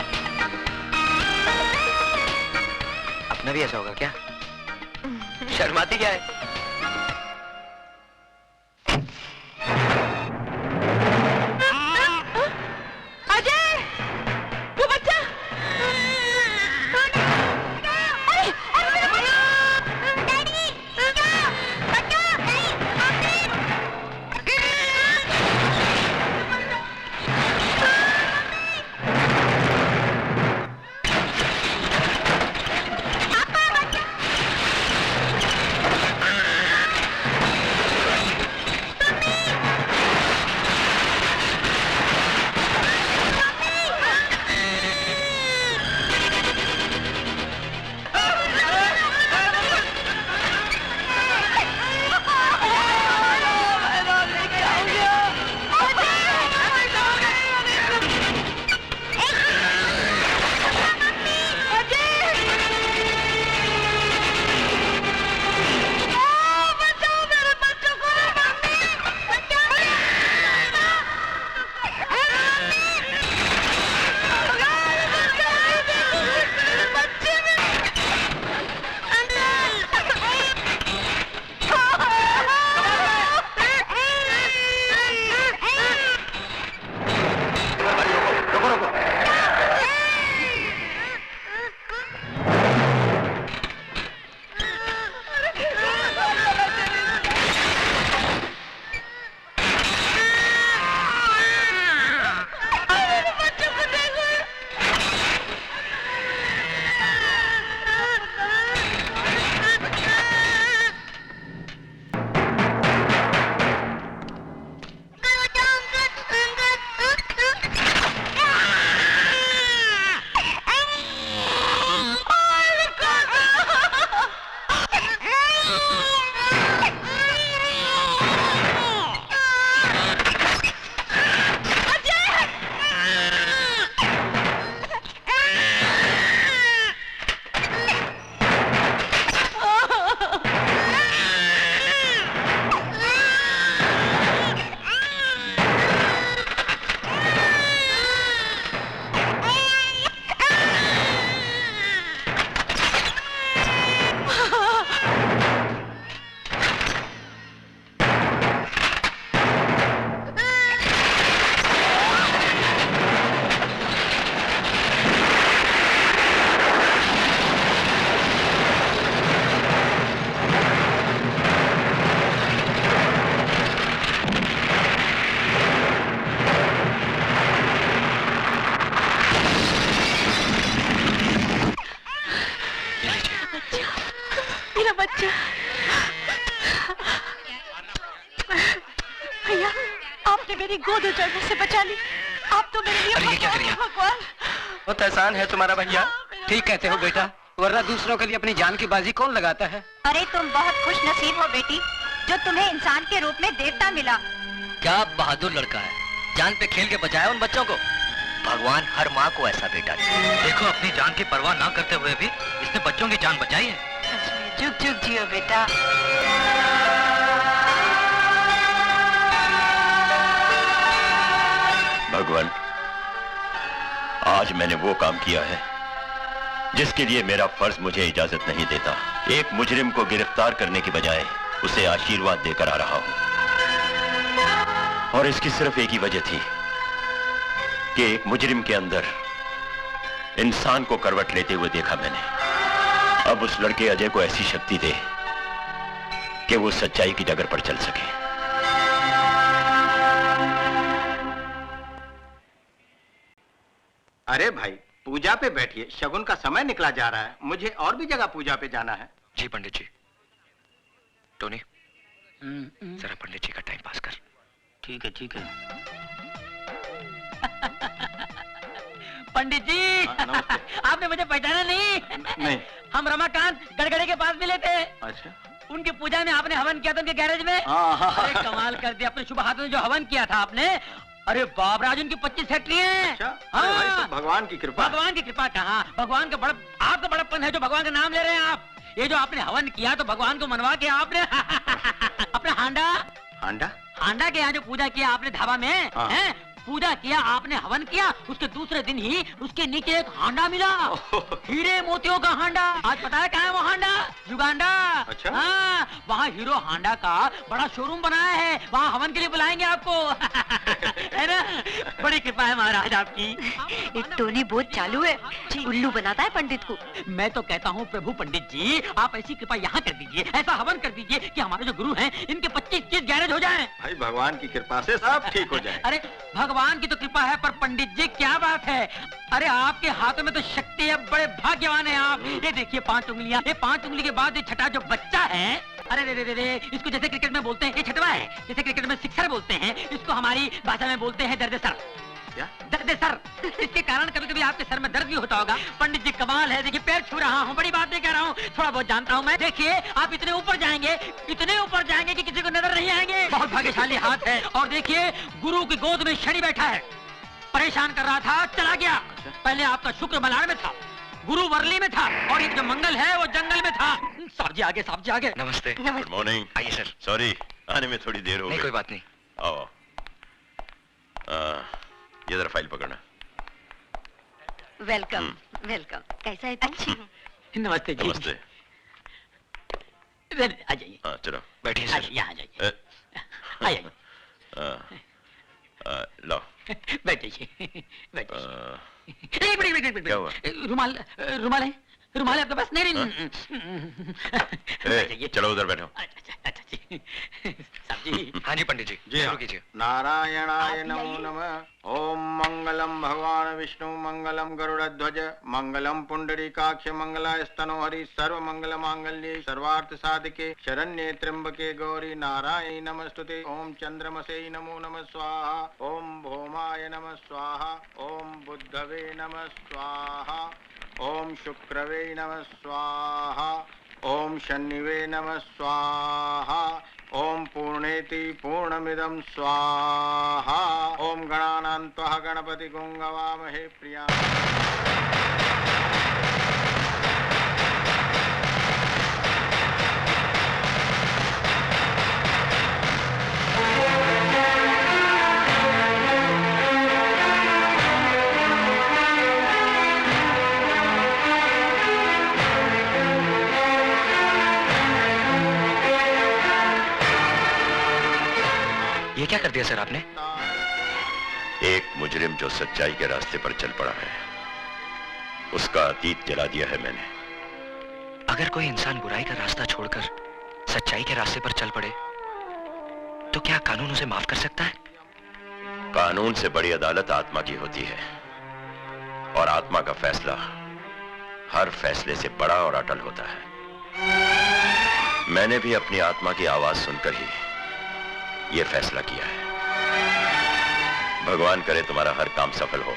अपना भी ऐसा होगा क्या? शर्माती क्या है? एहसान है तुम्हारा भैया। ठीक कहते हो बेटा, वरना दूसरों के लिए अपनी जान की बाजी कौन लगाता है? अरे तुम बहुत खुश नसीब हो बेटी, जो तुम्हें इंसान के रूप में देवता मिला। क्या बहादुर लड़का है, जान पे खेल के बचाया उन बच्चों को। भगवान हर माँ को ऐसा बेटा दे। देखो, अपनी जान की परवाह ना करते हुए भी इसने बच्चों की जान बचाई है। जुग जुग जियो बेटा। भगवान, आज मैंने वो काम किया है जिसके लिए मेरा फर्ज मुझे इजाजत नहीं देता। एक मुजरिम को गिरफ्तार करने की बजाय उसे आशीर्वाद देकर आ रहा हूं, और इसकी सिर्फ एक ही वजह थी कि एक मुजरिम के अंदर इंसान को करवट लेते हुए देखा मैंने। अब उस लड़के अजय को ऐसी शक्ति दे कि वो सच्चाई की डगर पर चल सके। अरे भाई, पूजा पे बैठिए, शगुन का समय निकला जा रहा है। मुझे और भी जगह पूजा पे जाना है। जी पंडित जी। टोनी, जरा पंडित जी का टाइम पास कर। ठीक है ठीक है। पंडित जी आपने मुझे पहचाना नहीं? नहीं। हम रमाकांत गड़गड़े के पास मिले थे। अच्छा। उनकी पूजा में आपने हवन किया था उनके गैरेज में। अरे कमाल कर दिया, अपने शुभ हाथों में जो हवन किया था आपने। अरे बाप राज, उनकी 25 फैक्ट्री है। अच्छा? हाँ। अरे भाई, सब भगवान की कृपा। भगवान की कृपा कहाँ, भगवान का बड़ा, आपका बड़प्पन है जो भगवान का नाम ले रहे हैं आप। ये जो आपने हवन किया तो भगवान को मनवा के आपने अपना हांडा के यहाँ जो पूजा किया आपने धाबा में, हाँ। है पूजा किया आपने, हवन किया, उसके दूसरे दिन ही उसके नीचे एक हांडा मिला, हीरे मोतियों का हांडा। आज पता है कहाँ है वो हांडा? युगांडा। अच्छा? हाँ, वहाँ हीरो हांडा का बड़ा शोरूम बनाया है, वहाँ हवन के लिए बुलाएंगे आपको। है ना? बड़ी कृपा है महाराज आपकी। एक टोनी बहुत चालू है, उल्लू बनाता है पंडित को। मैं तो कहता हूँ प्रभु पंडित जी, आप ऐसी कृपा यहाँ कर दीजिए, ऐसा हवन कर दीजिए कि हमारे जो गुरु हैं इनके 25-30 गैरेज हो जाएं। भाई भगवान की कृपा से सब ठीक हो जाए। अरे भगवान की तो कृपा है, पर पंडित जी क्या बात है, अरे आपके हाथों में तो शक्ति है, बड़े भाग्यवान हैं आप। ये देखिए 5 उंगलियां, ये 5 उंगली के बाद ये छठा जो बच्चा है, अरे रे रे रे, इसको जैसे क्रिकेट में बोलते हैं ये छठवा है, जैसे क्रिकेट में सिक्सर बोलते हैं, इसको हमारी भाषा में बोलते हैं दर्द सर। क्या? दर्द सर। इसके कारण कभी कभी आपके सर में दर्द भी होता होगा। पंडित जी कमाल है, देखिए पैर छू रहा हूँ, बड़ी बात नहीं कह रहा हूँ, थोड़ा बहुत जानता हूँ मैं। देखिए आप इतने ऊपर जाएंगे कि किसी को नजर नहीं आएंगे। बहुत भाग्यशाली हाथ है। और देखिए गुरु की गोद में शनि बैठा है, परेशान कर रहा था, चला गया। पहले आपका शुक्र मलाड़ में था, गुरु वर्ली में था, और ये जो मंगल है वो जंगल में था। साहब जी आगे, साहब जी आगे। नमस्ते। Good morning. आइए सर। सॉरी, आने में थोड़ी देर हो गई। नहीं कोई बात नहीं। आओ। ये जरा फाइल पकड़ना। Welcome welcome. कैसा है तुम? अच्छी। नमस्ते जी। नमस्ते। आ जाइए। हाँ चलो बैठिए सर। यहाँ जाइए, आइए। लो बैठिए बैठिए। क्या हुआ? रुमाल रुमाल है, रुमाल है आपके पास? नहीं चलो उधर बैठो। अच्छा जी। साहब जी। हाँ जी पंडित जी, शुरू कीजिए। नारायणाय नमो नमः। ओम मंगलम भगवान विष्णु, मंगलम गरुड़ध्वज, मंगलम पुंडरीकाक्ष, मंगलाय स्तनोहरि, सर्व मंगल मांगल्ये, सर्वार्थ साधिके, शरण्ये त्र्यंबके गौरी, नारायणी नमस्तुते। ओम चंद्रमसे नमो नमः स्वाहा, ओम भौमाय नमः स्वाहा, ओम बुद्धवे नमः स्वाहा, ओम शुक्रवे नमः स्वाहा, ओम शनिवे नमः स्वाहा, ओम पूर्णेति पूर्णमिदं स्वाहा, ओम गणानान्त्वा गणपति गुंगवामहे प्रिया। ये क्या कर दिया सर आपने? एक मुजरिम जो सच्चाई के रास्ते पर चल पड़ा है, उसका अतीत जला दिया है मैंने। अगर कोई इंसान बुराई का रास्ता छोड़कर सच्चाई के रास्ते पर चल पड़े तो क्या कानून उसे माफ कर सकता है? कानून से बड़ी अदालत आत्मा की होती है, और आत्मा का फैसला हर फैसले से बड़ा और अटल होता है। मैंने भी अपनी आत्मा की आवाज सुनकर ही यह फैसला किया है। भगवान करे तुम्हारा हर काम सफल हो,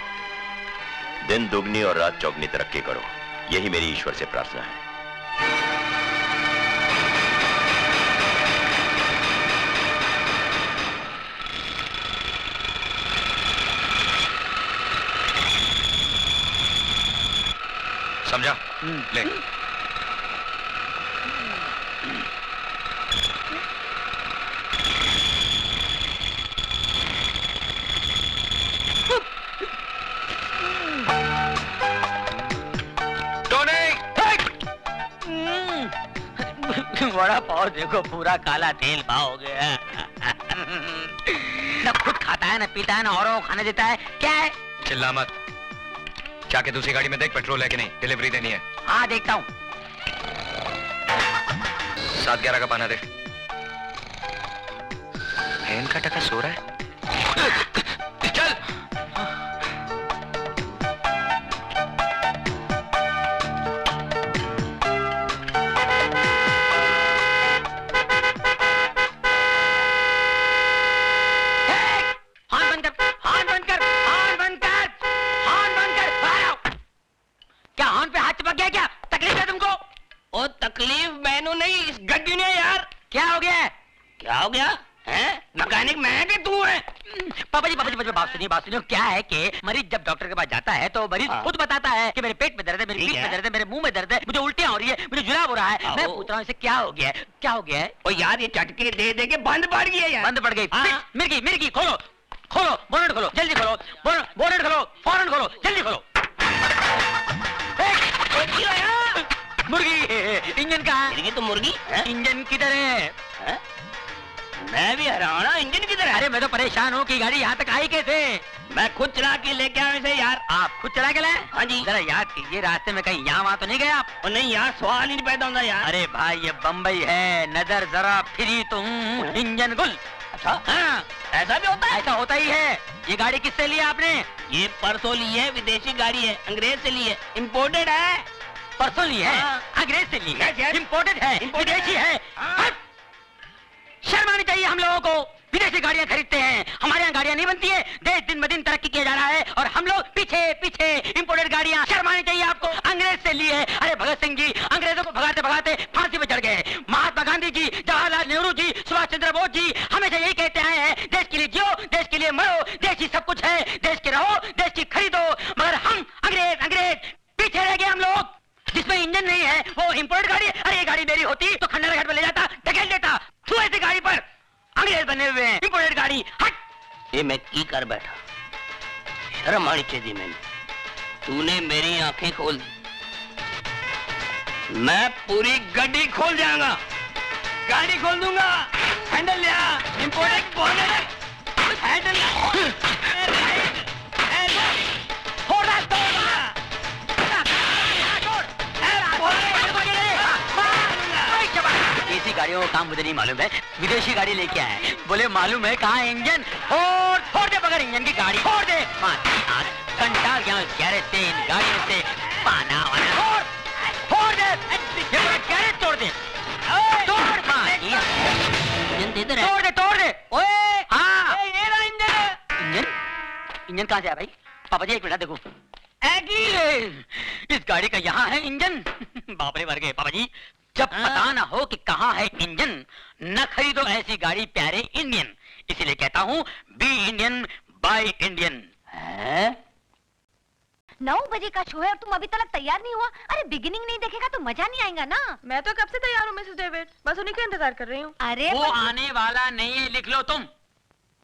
दिन दुगनी और रात चौगनी तरक्की करो, यही मेरी ईश्वर से प्रार्थना है। समझा? ले। बड़ा पाव देखो, पूरा काला तेल पाव हो गया। न खुद खाता है, न पीता है, न औरों को खाने देता है। क्या है? चिल्ला मत। जाके दूसरी गाड़ी में देख पेट्रोल है कि नहीं, डिलीवरी देनी है। हाँ देखता हूँ। 7-11 का पाना दे। हैन का टका सो रहा है। चल। क्या हो गया है? मैकेनिक मैं है कि तू है? पापा जी बात सुनिए। क्या है कि मरीज जब डॉक्टर के पास जाता है तो मरीज खुद बताता है कि मेरे पेट में दर्द है, मेरी पीठ में दर्द है, मेरे मुंह में दर्द है, मुझे उल्टियां हो रही है, मुझे जुलाब हो रहा है। मैं पूछ रहा हूँ इसे क्या हो गया है, क्या हो गया है? ओ यार ये चटके दे दे के बंद पड़ गई है यार। बंद पड़ गई। मिर्गी खोलो बोनट खोलो, जल्दी खोलो, बोनट खोलो, फौरन खोलो, जल्दी खोलो। मुर्गी इंजन कहाँ है? तो मुर्गी इंजन किधर है? मैं भी हैरान हूं, इंजन किधर है? अरे मैं तो परेशान हूँ कि गाड़ी यहाँ तक आई कैसे? मैं खुद चला के लेके आया इसे यार। आप खुद चला के लाए? हाँ जी। जरा याद कीजिए रास्ते में कहीं यहाँ वहाँ तो नहीं गए आप? और नहीं यार, सवाल ही नहीं पैदा होता यार। अरे भाई ये बम्बई है, नजर जरा फिरी तुम इंजन गुल। अच्छा हाँ ऐसा भी होता है? ऐसा होता ही है। ये गाड़ी किससे ली आपने? ये परसों ली है, विदेशी गाड़ी है, अंग्रेज से ली है, इम्पोर्टेड है। परसों ली है? हाँ। अंग्रेज से ली है, Yes. इम्पोर्टेड है, विदेशी है। हट! शर्म आनी चाहिए हम लोगों को। विदेशी गाड़ियां खरीदते हैं, हमारे यहाँ गाड़ियां नहीं बनती है। देश दिन ब दिन तरक्की किया जा रहा है और हम लोग पीछे इंपोर्टेड गाड़ियां। शर्म आनी चाहिए आपको। अंग्रेज से ली है। अरे भगत सिंह जी अंग्रेजों को भगाते भगाते फांसी पे चढ़ गए। महात्मा गांधी जी, जवाहरलाल नेहरू जी, सुभाष चंद्र बोस जी हमेशा यही कहते आए हैं, देश के लिए जियो, देश के लिए मरो, देश ही सब कुछ है, देश के रहो, देश की खरीदो। मगर हम अंग्रेज पीछे रह गए। हम लोग जिसमें इंजन नहीं है वो इंपोर्टेड गाड़ी है। अरे ये गाड़ी मेरी होती तो खंडर घाट में ले जाता, ढकेल देता। तू ऐसी गाड़ी पर अंग्रेज बने हुए हैं, इंपोर्टेड गाड़ी। हट! ये मैं की कर बैठा, शर्म आनी चाहिए मैंने। तूने मेरी आंखें खोल दी, मैं पूरी गाड़ी खोल जाऊंगा, गाड़ी खोल दूंगा। हैंडल लिया, इंपोर्टेड बोनट, हैंडल ऐसी गाड़ियों का काम मुझे नहीं मालूम है। विदेशी गाड़ी लेके आए हैं, बोले मालूम है कहाँ इंजन? फोड़ दे बगैर इंजन की गाड़ी, फोड़ दे। घंटा गैरेज से इन गाड़ियों से पाना वाना फोड़ दे, गैरेज तोड़ दे, तोड़ दे। ओए हाँ इंजन कहाँ से आया भाई? पापा जी एक मिनट देखो, इस गाड़ी का यहाँ है इंजन। बाप रे मर गए पापा जी। जब पता ना हो कि कहाँ है इंजन, न खरीदो ऐसी गाड़ी प्यारे इंडियन। इसीलिए कहता हूँ बी इंडियन बाय इंडियन। 9 बजे का शो है और तुम अभी तक तैयार नहीं हुआ? अरे बिगिनिंग नहीं देखेगा तो मजा नहीं आएगा ना। मैं तो कब से तैयार हूँ मिसेस डेविड, बस उन्हीं का इंतजार कर रही हूँ। अरे वो आने वाला नहीं है, लिख लो तुम।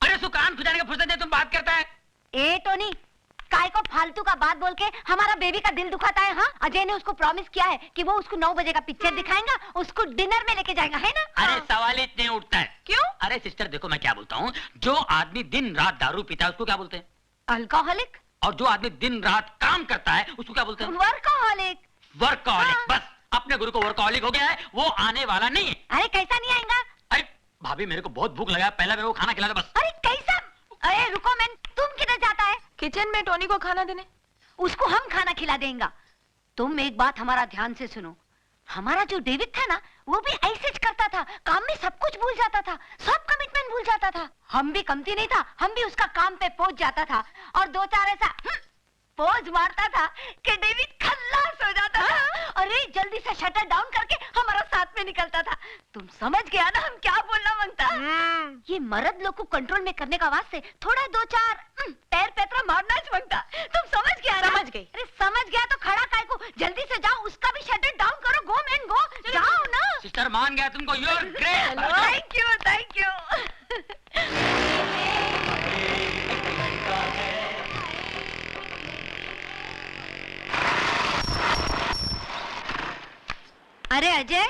अरे सुकान खुजाने का फुर्सत है, तुम बात करता है। ए टोनी, काय को फालतू का बात बोल के हमारा बेबी का दिल दुखाता है? हाँ, अजय ने उसको प्रॉमिस किया है कि वो उसको 9 बजे का पिक्चर दिखाएगा, उसको डिनर में लेके जाएगा, है ना? अरे सवाल ही इतने उठता है। क्यों? अरे सिस्टर देखो मैं क्या बोलता हूँ, जो आदमी दिन रात दारू पीता है उसको क्या बोलते हैं? अल्कोहलिक। और जो आदमी दिन रात काम करता है उसको क्या बोलते हैं? वर्कोहलिक। वर्कोहलिक। हाँ। बस अपने गुरु को वर्कोहलिक हो गया है, वो आने वाला नहीं है। अरे कैसा नहीं आएगा? अरे भाभी मेरे को बहुत भूख लगा है, पहले मेरे को खाना खिला दो बस। अरे कैसा? अरे रुको मैन, तुम किधर जाता है? किचन में टोनी को खाना देने। उसको हम खाना खिला देंगे। तुम एक बात हमारा ध्यान से सुनो, हमारा जो डेविड था ना, वो भी ऐसे ही करता था, काम में सब कुछ भूल जाता था, सब कमिटमेंट भूल जाता था। हम भी कमती नहीं था, हम भी उसका काम पे पहुंच जाता था और 2-4 ऐसा पोज मारता था कि डेविड खल्लास हो जाता था। अरे जल्दी से शटर डाउन करके हमारा साथ में निकलता था। तुम समझ गया ना हम क्या बोलना मांगता? ये मर्द लोग को कंट्रोल में करने का वास्ते थोड़ा 2-4 पैर पैतरा मारना मांगता। तुम समझ गया ना? समझ गई। अरे समझ गया तो खड़ा काय को, जल्दी से जाओ, उसका भी शटर डाउन करो। गो मैन गो, जाओ ना। सिस्टर मान गया तुमको, you are great. Thank you thank you. अरे अजय,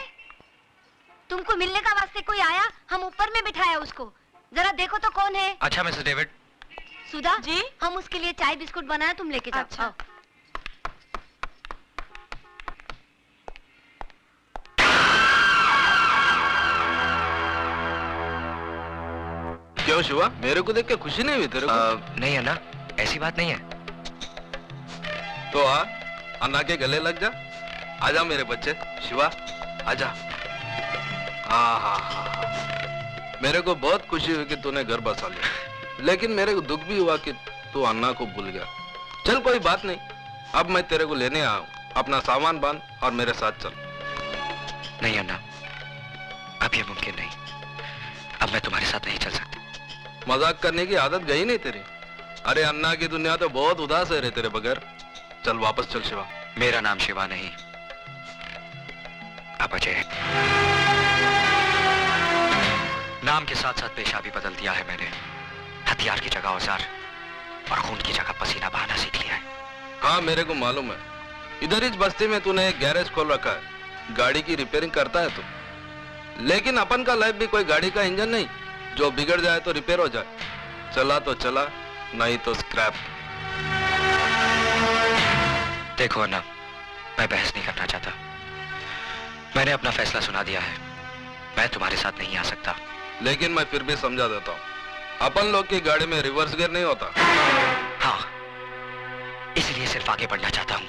तुमको मिलने का वास्ते कोई आया? हम ऊपर में बिठाया उसको, जरा देखो तो कौन है। अच्छा मिसेस डेविड। सुधा जी, हम उसके लिए चाय बिस्कुट बनाया, तुम लेके जाओ। अच्छा। क्यों शिवा, मेरे को देख के खुशी नहीं हुई तेरे को? नहीं अन्ना, ऐसी बात नहीं है। तो आ, अन्ना के गले लग जा। आजा मेरे बच्चे, शिवा आजा। हाँ, मेरे को बहुत खुशी हुई कि तूने घर बसा लिया, लेकिन मेरे को दुख भी हुआ कि तू अन्ना को भूल गया। चल कोई बात नहीं, अब मैं तेरे को लेने आया हूँ। अपना सामान बांध और मेरे साथ चल। नहीं अन्ना, अब ये मुमकिन नहीं। अब अब मैं तुम्हारे साथ नहीं चल सकती। मजाक करने की आदत गई नहीं तेरी। अरे अन्ना की दुनिया तो बहुत उदास है रे तेरे बगैर। चल वापस चल शिवा। मेरा नाम शिवा नहीं, अब अजय है। नाम के साथ साथ पेशा भी बदल दिया है मैंने। हथियार की जगह औजार और खून की जगह पसीना बहाना सीख लिया है। हाँ मेरे को मालूम है, इधर इस बस्ती में तूने एक गैरेज खोल रखा है, गाड़ी की रिपेयरिंग करता है तू। लेकिन अपन का लाइफ भी कोई गाड़ी का इंजन नहीं जो बिगड़ जाए तो रिपेयर हो जाए। चला तो चला, नहीं तो स्क्रैप। देखो अन्ना, मैं बहस नहीं करना चाहता। मैंने अपना फैसला सुना दिया है। मैं तुम्हारे साथ नहीं आ सकता। लेकिन मैं फिर भी समझा देता हूँ, अपन लोग की गाड़ी में रिवर्स गियर नहीं होता। हाँ, इसलिए सिर्फ आगे बढ़ना चाहता हूँ।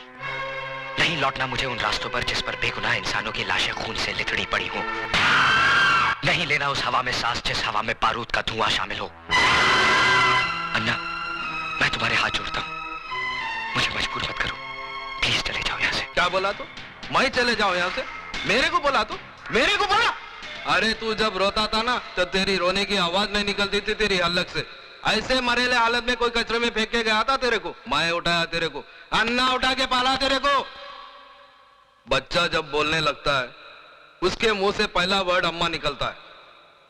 नहीं लौटना मुझे उन रास्तों पर जिस पर बेगुनाह इंसानों की लाशें खून से लिथड़ी पड़ी हो। नहीं लेना उस हवा में सांस जिस हवा में बारूद का धुआं शामिल हो। अन्ना, मैं तुम्हारे हाथ जोड़ता हूँ, मुझे मजबूर मत करो। प्लीज चले जाओ यहाँ से। क्या बोला तू? मैं चले जाऊँ यहाँ से? मेरे को बोला तू? मेरे को बोला? अरे तू जब रोता था ना तो तेरी रोने की आवाज नहीं निकलती थी तेरी हलक से। ऐसे मरेले हालत में कोई कचरे में फेंक के गया था तेरे को? मैं उठाया तेरे को, अन्ना उठा के पाला तेरे को। बच्चा जब बोलने लगता है उसके मुंह से पहला वर्ड अम्मा निकलता है,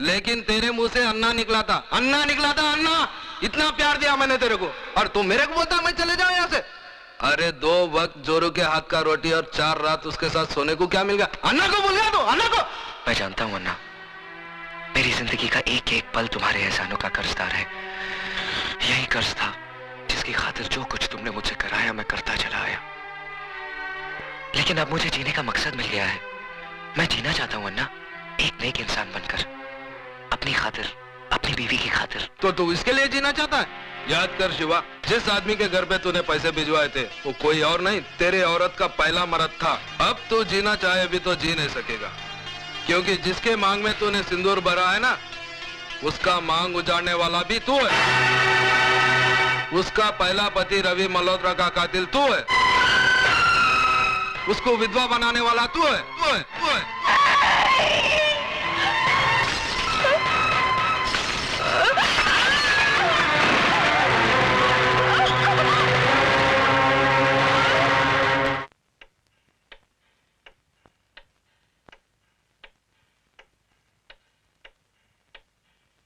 लेकिन तेरे मुंह से अन्ना निकला था। अन्ना निकला था, अन्ना। इतना प्यार दिया मैंने तेरे को और तू मेरे को बोलता मैं चले जाऊं यहाँ से? अरे 2 वक्त जोरू के हाथ का रोटी और 4 रात उसके साथ सोने को क्या मिल गया? अन्ना को भूल गया तू? अन्ना को? मैं जानता हूँ अन्ना, मेरी जिंदगी का एक एक पल तुम्हारे एहसानों का कर्जदार है। यही कर्ज था जिसकी खातिर जो कुछ तुमने मुझसे कराया मैं करता चला आया। लेकिन अब मुझे जीने का मकसद मिल गया है। मैं जीना चाहता हूँ अन्ना, एक नेक इंसान बनकर, अपनी खातिर, अपनी बीवी की खातिर। तो तू इसके लिए जीना चाहता है? याद कर शिवा, जिस आदमी के घर पे तूने पैसे भिजवाए थे वो कोई और नहीं, तेरे औरत का पहला मर्द था। अब तू जीना चाहे भी तो जी नहीं सकेगा, क्योंकि जिसके मांग में तूने सिंदूर भरा है ना, उसका मांग उजाड़ने वाला भी तू है। उसका पहला पति रवि मल्होत्रा का कातिल तू है। उसको विधवा बनाने वाला तू है, तू है, तू है।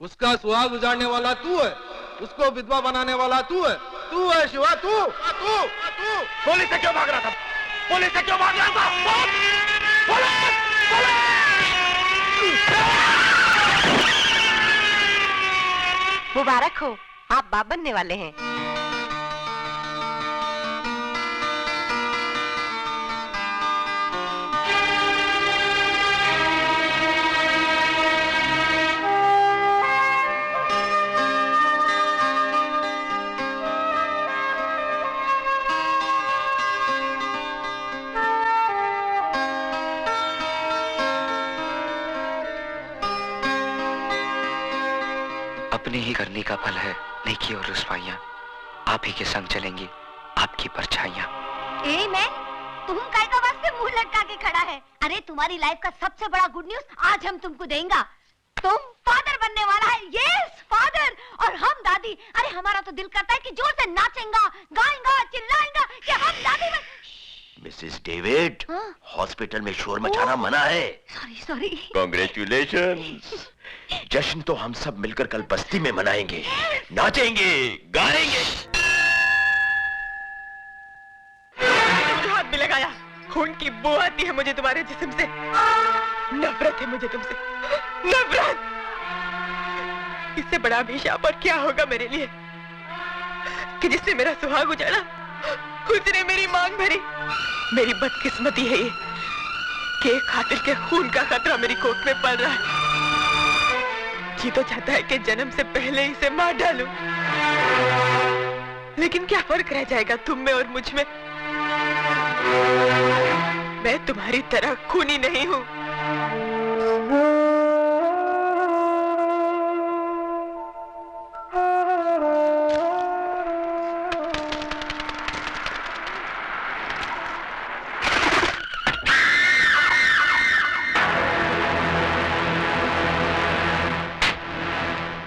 उसका सुहाग उजाड़ने वाला तू है, उसको विधवा बनाने वाला तू है। तू है शिवा, तू तू तू। पुलिस से क्यों भाग रहा था? पुलिस से क्यों भाग रहा था? मुबारक हो, आप बाप बनने वाले हैं। अपनी ही करनी का फल है नेकी और रुसवाइयां। आप ही के संग चलेंगी आपकी परछाइयां। ए मैं, तुम काय का वास्ते मुंह लटका के खड़ा है? अरे तुम्हारी लाइफ का सबसे बड़ा गुड न्यूज आज हम तुमको देंगे। तुम फादर बनने वाला है। यस फादर, और हम दादी। अरे हमारा तो दिल करता है कि जोर से नाचेंगा, गाएंगा, चिल्लाएंगा कि हम दादी बन। मिसेस डेविड, हॉस्पिटल में शोर मचाना मना है। Sorry sorry. कांग्रेचुलेशंस। जश्न तो हम सब मिलकर कल बस्ती में मनाएंगे, नाचेंगे, गाएंगे। हाथ भी लगाया, खून की बू आती है मुझे तुम्हारे जिस्म से। नफरत है मुझे तुमसे, नफरत। इससे बड़ा अभिशाप और क्या होगा मेरे लिए कि जिसने मेरा सुहाग उजाड़ा उसने मेरी मांग भरी। मेरी बदकिस्मती है ये कि एक कातिल के खून का खतरा मेरी कोख में पड़ रहा है। जी तो चाहता है कि जन्म से पहले इसे मार डालूं, लेकिन क्या फर्क रह जाएगा तुम में और मुझ में? मैं तुम्हारी तरह खूनी नहीं हूं।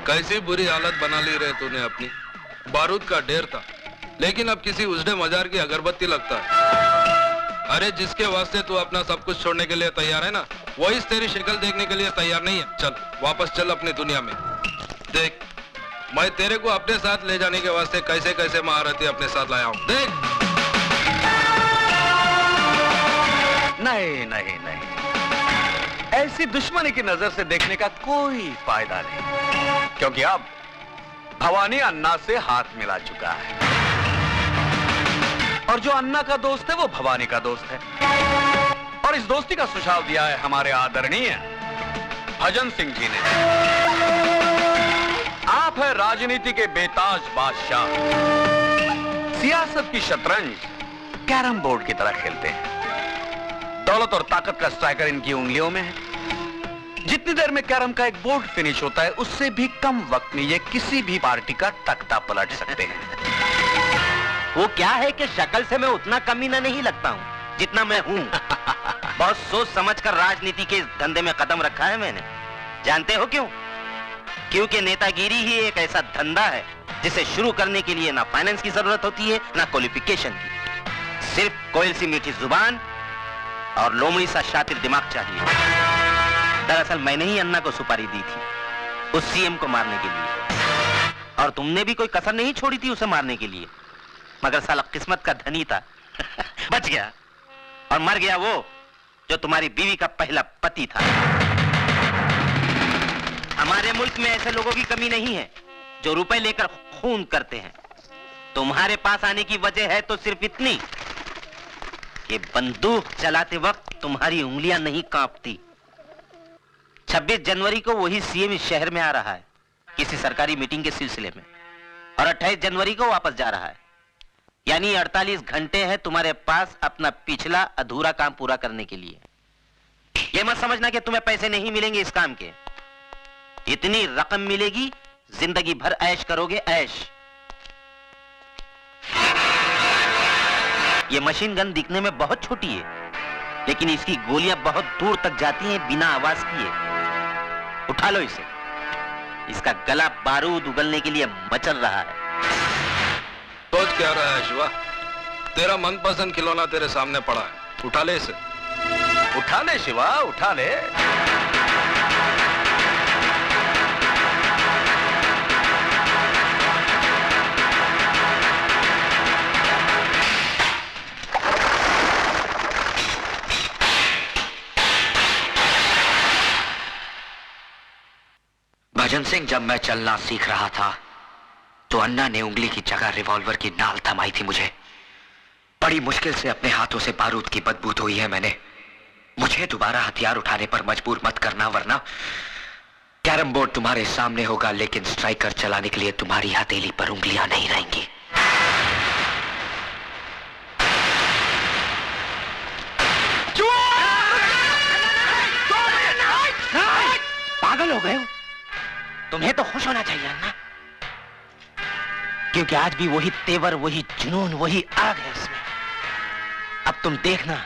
कैसी बुरी हालत बना ली रे तूने अपनी। बारूद का ढेर था, लेकिन अब किसी उजड़े मजार की अगरबत्ती लगता है। अरे जिसके वास्ते तू अपना सब कुछ छोड़ने के लिए तैयार है ना, वही तेरी शक्ल देखने के लिए तैयार नहीं है। चल वापस चल अपनी दुनिया में। देख मैं तेरे को अपने साथ ले जाने के वास्ते कैसे कैसे महारथी अपने साथ लाया हूं। देख। नहीं नहीं नहीं, ऐसी दुश्मनी की नजर से देखने का कोई फायदा नहीं, क्योंकि अब भवानी अन्ना से हाथ मिला चुका है और जो अन्ना का दोस्त है वो भवानी का दोस्त है। और इस दोस्ती का सुझाव दिया है हमारे आदरणीय भजन सिंह जी ने। आप है राजनीति के बेताज बादशाह, सियासत की शतरंज कैरम बोर्ड की तरह खेलते हैं। दौलत और ताकत का स्ट्राइकर इनकी उंगलियों में है। जितनी देर में कैरम का एक बोर्ड फिनिश होता है, उससे भी कम वक्त में ये किसी भी पार्टी का तख्ता पलट सकते हैं। वो क्या है कि शक्ल से मैं उतना कमीना नहीं लगता हूँ जितना मैं हूँ। बहुत सोच समझकर राजनीति के इस धंधे में कदम रखा है मैंने। जानते हो क्यों? क्योंकि नेतागिरी ही एक ऐसा धंधा है जिसे शुरू करने के लिए ना फाइनेंस की जरूरत होती है ना क्वालिफिकेशन की। सिर्फ कोयल सी मीठी जुबान और लोमड़ी सा शातिर दिमाग चाहिए। दरअसल मैंने ही अन्ना को सुपारी दी थी उस सीएम को मारने के लिए, और तुमने भी कोई कसर नहीं छोड़ी थी उसे मारने के लिए, मगर साला किस्मत का धनी था बच गया। और मर गया वो जो तुम्हारी बीवी का पहला पति था। हमारे मुल्क में ऐसे लोगों की कमी नहीं है जो रुपए लेकर खून करते हैं। तुम्हारे पास आने की वजह है तो सिर्फ इतनी कि बंदूक चलाते वक्त तुम्हारी उंगलियां नहीं कांपती। 26 जनवरी को वही सीएम इस शहर में आ रहा है किसी सरकारी मीटिंग के सिलसिले में, और 28 जनवरी को वापस जा रहा है। यानी 48 घंटे हैं तुम्हारे पास अपना पिछला अधूरा काम पूरा करने के लिए। यह मत समझना कि तुम्हें पैसे नहीं मिलेंगे इस काम के। इतनी रकम मिलेगी, जिंदगी भर ऐश करोगे ऐश। यह मशीन गन दिखने में बहुत छोटी है, लेकिन इसकी गोलियां बहुत दूर तक जाती हैं बिना आवाज किए। उठा लो इसे, इसका गला बारूद उगलने के लिए मचल रहा है। सोच क्या रहा है शिवा? तेरा मनपसंद खिलौना तेरे सामने पड़ा है, उठा ले इसे। उठा ले शिवा, उठा ले। भजन सिंह, जब मैं चलना सीख रहा था तो अन्ना ने उंगली की जगह रिवॉल्वर की नाल थमाई थी मुझे। बड़ी मुश्किल से अपने हाथों से बारूद की बदबू धोई है मैंने। मुझे दोबारा हथियार उठाने पर मजबूर मत करना, वरना कैरम बोर्ड तुम्हारे सामने होगा, लेकिन स्ट्राइकर चलाने के लिए तुम्हारी हथेली पर उंगलियां नहीं रहेंगी। पागल हो गए हो? तुम्हें तो खुश होना चाहिए अन्ना, क्योंकि आज भी वही तेवर, वही जुनून, वही आग है इसमें। अब तुम देखना,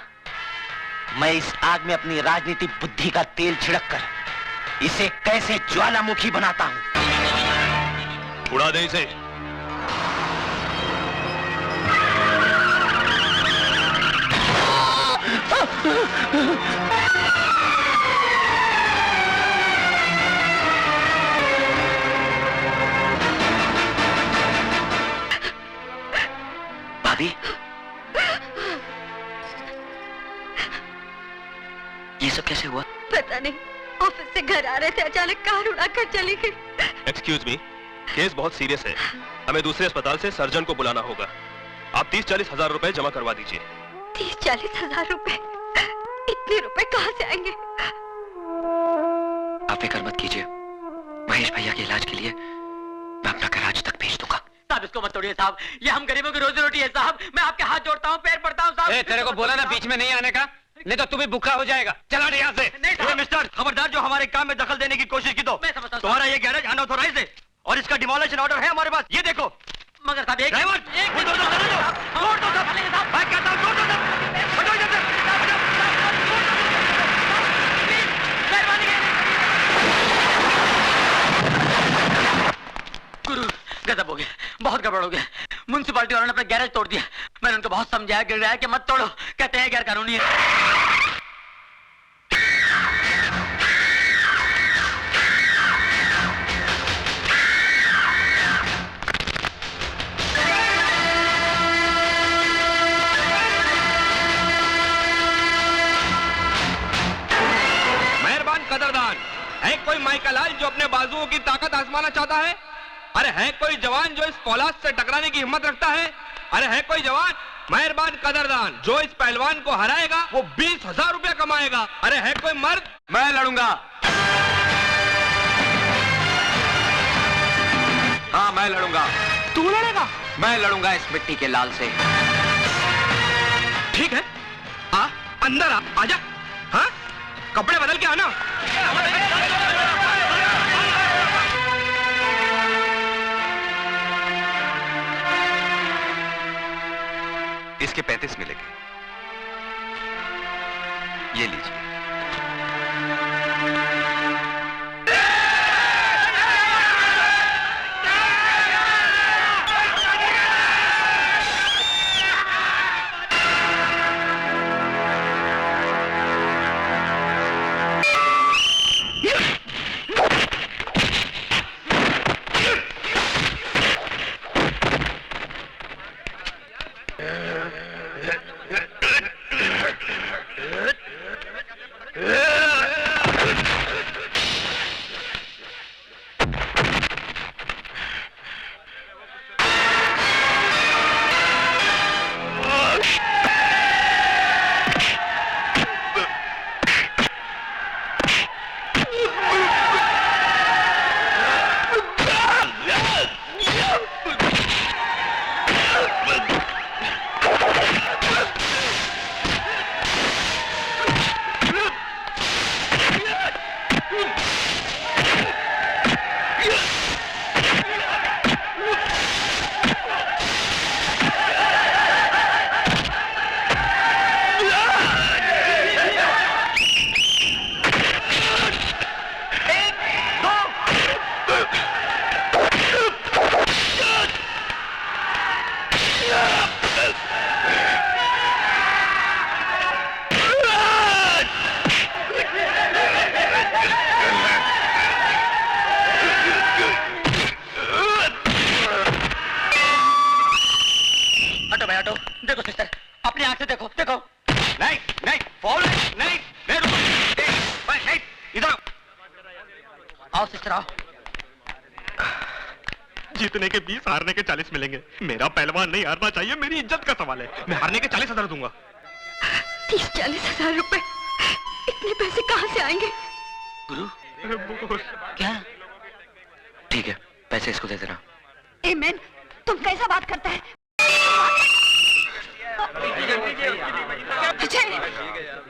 मैं इस आग में अपनी राजनीतिक बुद्धि का तेल छिड़ककर इसे कैसे ज्वालामुखी बनाता हूं। उड़ा दे इसे। भाभी, ये सब कैसे हुआ? पता नहीं, ऑफिस से घर आ रहे थे, अचानक कार उड़ाकर चली गई। एक्सक्यूज मी, केस बहुत सीरियस है, हमें दूसरे अस्पताल से सर्जन को बुलाना होगा। आप 30-40 हजार रुपए जमा करवा दीजिए। 30-40 हजार रुपए? इतने रुपए कहाँ से आएंगे? आप फिक्र मत कीजिए, महेश भैया के इलाज के लिए मैं अपना कराच तक भेज दूंगा। साहब इसको मत तोड़िए साहब, ये हम गरीबों की रोजी रोटी है साहब। मैं आपके हाथ जोड़ता हूँ, पैर पड़ता हूँ साहब। तेरे को बोला ना बीच में नहीं आने का, नहीं तो तू भी भूखा हो जाएगा। चला नहीं यहाँ से। मिस्टर, खबरदार जो हमारे काम में दखल देने की कोशिश की तो तुम्हारा ये गैरेज अनऑथोराइज्ड है और इसका डिमोलिशन ऑर्डर है हमारे पास, ये देखो। मगर साहब एक ड्राइवर गजब हो गया, बहुत गड़बड़ हो गया। म्युनिसिपालिटी वालों ने अपना गैरेज तोड़ दिया। मैंने उनको बहुत समझाया, गिराया कि मत तोड़ो, कहते हैं गैर कानूनी है। कदरदान है कोई माइकलाल जो अपने बाजुओं की ताकत आजमाना चाहता है? अरे है कोई जवान जो इस फौलाद से टकराने की हिम्मत रखता है? अरे है कोई जवान? मेहरबान कदरदान जो इस पहलवान को हराएगा वो 20,000 रुपया कमाएगा। अरे है कोई मर्द? मैं लड़ूंगा। हाँ मैं लड़ूंगा। तू लड़ेगा? मैं लड़ूंगा इस मिट्टी के लाल से। ठीक है, आ अंदर आजा। हाँ कपड़े बदल के आना। इसके 35 मिलेंगे, ये लीजिए। जीतने के 20, हारने के 40 मिलेंगे। मेरा पहलवान नहीं हारना चाहिए, मेरी इज्जत का सवाल है। मैं हारने के 40,000 दूंगा। 30-40 हजार रुपए, इतने पैसे कहाँ से आएंगे? गुरु क्या? ठीक है, पैसे इसको दे देना। ए मैन, तुम कैसा बात करता है?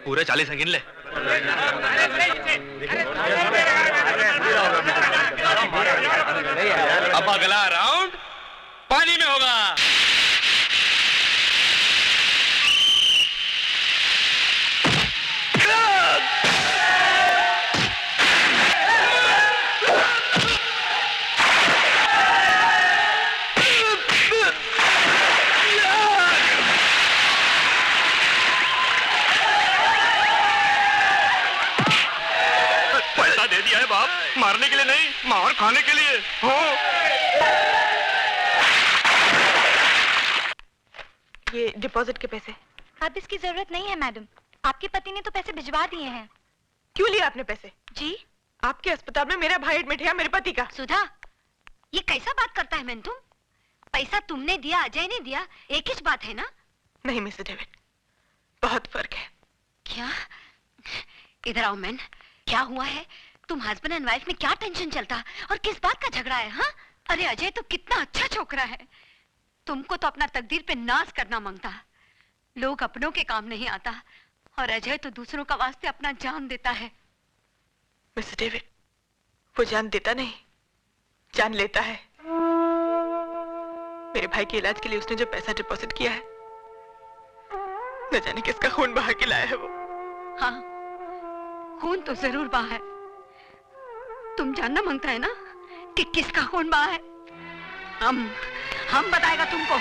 पूरे 40 गिन ले। अब अगला राउंड पानी में होगा। पैसा दे दिया है बाप, मारने के लिए नहीं, मार खाने के लिए। हो ये डिपॉजिट के पैसे। अब इसकी जरूरत नहीं है मैडम, आपके पति ने तो पैसे भिजवा दिए हैं। क्यों लिया आपने पैसे? जी आपके अस्पताल में मेरा भाई एडमिट है, मेरे पति का। सुधा, ये कैसा बात करता है मैन? तुम पैसा तुमने दिया, अजय ने दिया, एक ही बात है ना? नहीं मिस्टर डेविड, बहुत फर्क है। क्या? इधर आओ मैन, क्या हुआ है? तुम हस्बैंड एंड वाइफ में क्या टेंशन चलता और किस बात का झगड़ा है? हाँ, अरे अजय तो कितना अच्छा छोकरा है, तुमको तो अपना तकदीर पे नाज करना मांगता। लोग अपनों के काम नहीं आता और अजय तो दूसरों का वास्ते अपना जान देता है। मिस्टर डेविड, वो जान देता नहीं, जान लेता है। मेरे भाई के इलाज के लिए उसने जो पैसा डिपॉजिट किया है, न जाने किसका खून बहा के लाया है वो। हाँ, खून तो जरूर बहा है। तुम जानना मांगता है ना कि किसका खून बहा है? हम बताएगा तुमको,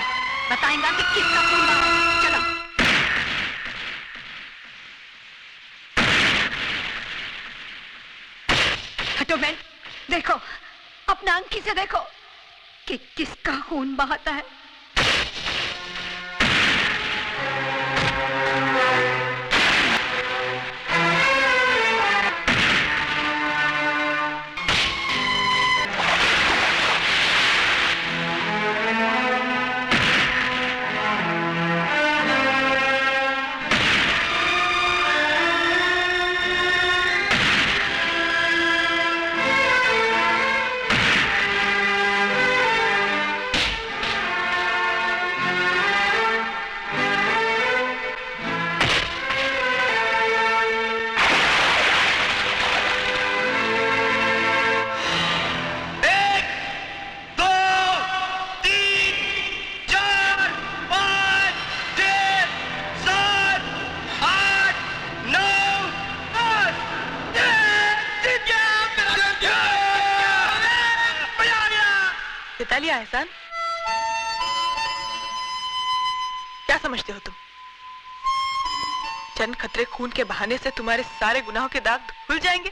बताएंगा कि किसका खून बहा है। चलो। हटो मैं, देखो अपना आंखी से देखो कि किसका खून बहाता है। लिया एहसान, क्या समझते हो तुम? चंद खतरे खून के बहाने से तुम्हारे सारे गुनाहों के दाग धुल जाएंगे?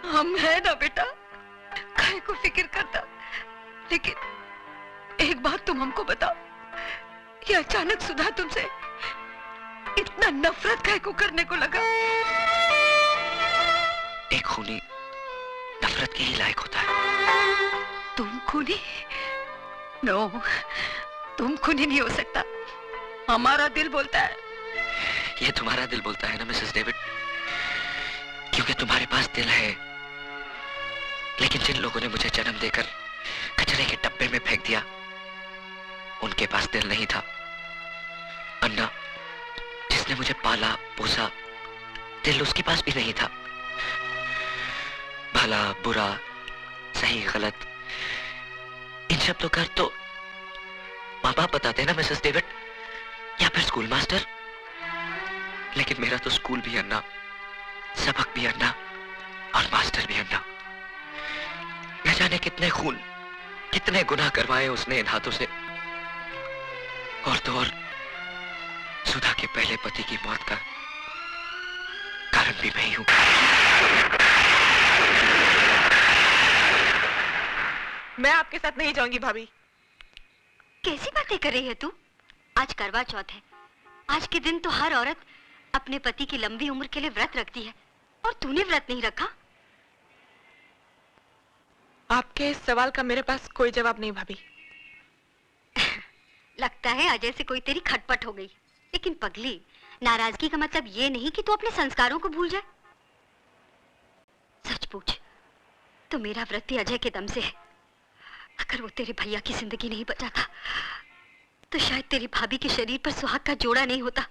हम है ना बेटा, काहे को फिक्र करता। लेकिन एक बात तुम हमको बताओ, ये अचानक सुधा तुमसे इतना नफरत काहे को करने को लगा? एक खूनी नफरत के ही लायक होता है। तुम खूनी? नो, तुम खूनी नहीं हो सकता। हमारा दिल बोलता है। ये तुम्हारा दिल बोलता है ना मिसेस डेविड, क्योंकि तुम्हारे पास दिल है। लेकिन जिन लोगों ने मुझे जन्म देकर कचरे के डब्बे में फेंक दिया, उनके पास दिल नहीं था। अन्ना, जिसने मुझे पाला पोसा, दिल उसके पास भी नहीं था। भला बुरा, सही गलत, इन शब्दों का तो माँ बाप बताते हैं ना मिसेस डेविड, या फिर स्कूल मास्टर। लेकिन मेरा तो स्कूल भी अन्ना, सबक भी अन्ना और मास्टर भी अन्ना। न जाने कितने खून, कितने गुनाह करवाए उसने इन हाथों से। और तो और सुधा के पहले पति की मौत का कारण भी मैं ही हूं। मैं आपके साथ नहीं जाऊंगी भाभी। कैसी बातें कर रही है तू? आज करवा चौथ है। आज के दिन तो हर औरत अपने पति की लंबी उम्र के लिए व्रत रखती है, और तूने व्रत नहीं रखा। आपके इस सवाल का मेरे पास कोई जवाब नहीं भाभी। लगता है अजय से कोई तेरी खटपट हो गई। लेकिन पगली, नाराजगी का मतलब ये नहीं कि तू अपने संस्कारों को भूल जाए। सच पूछ, तो मेरा व्रत ही अजय के दम से है। अगर वो तेरे भैया की जिंदगी नहीं बचाता, तो शायद तेरी भाभी के शरीर पर सुहाग का जोड़ा नहीं होता।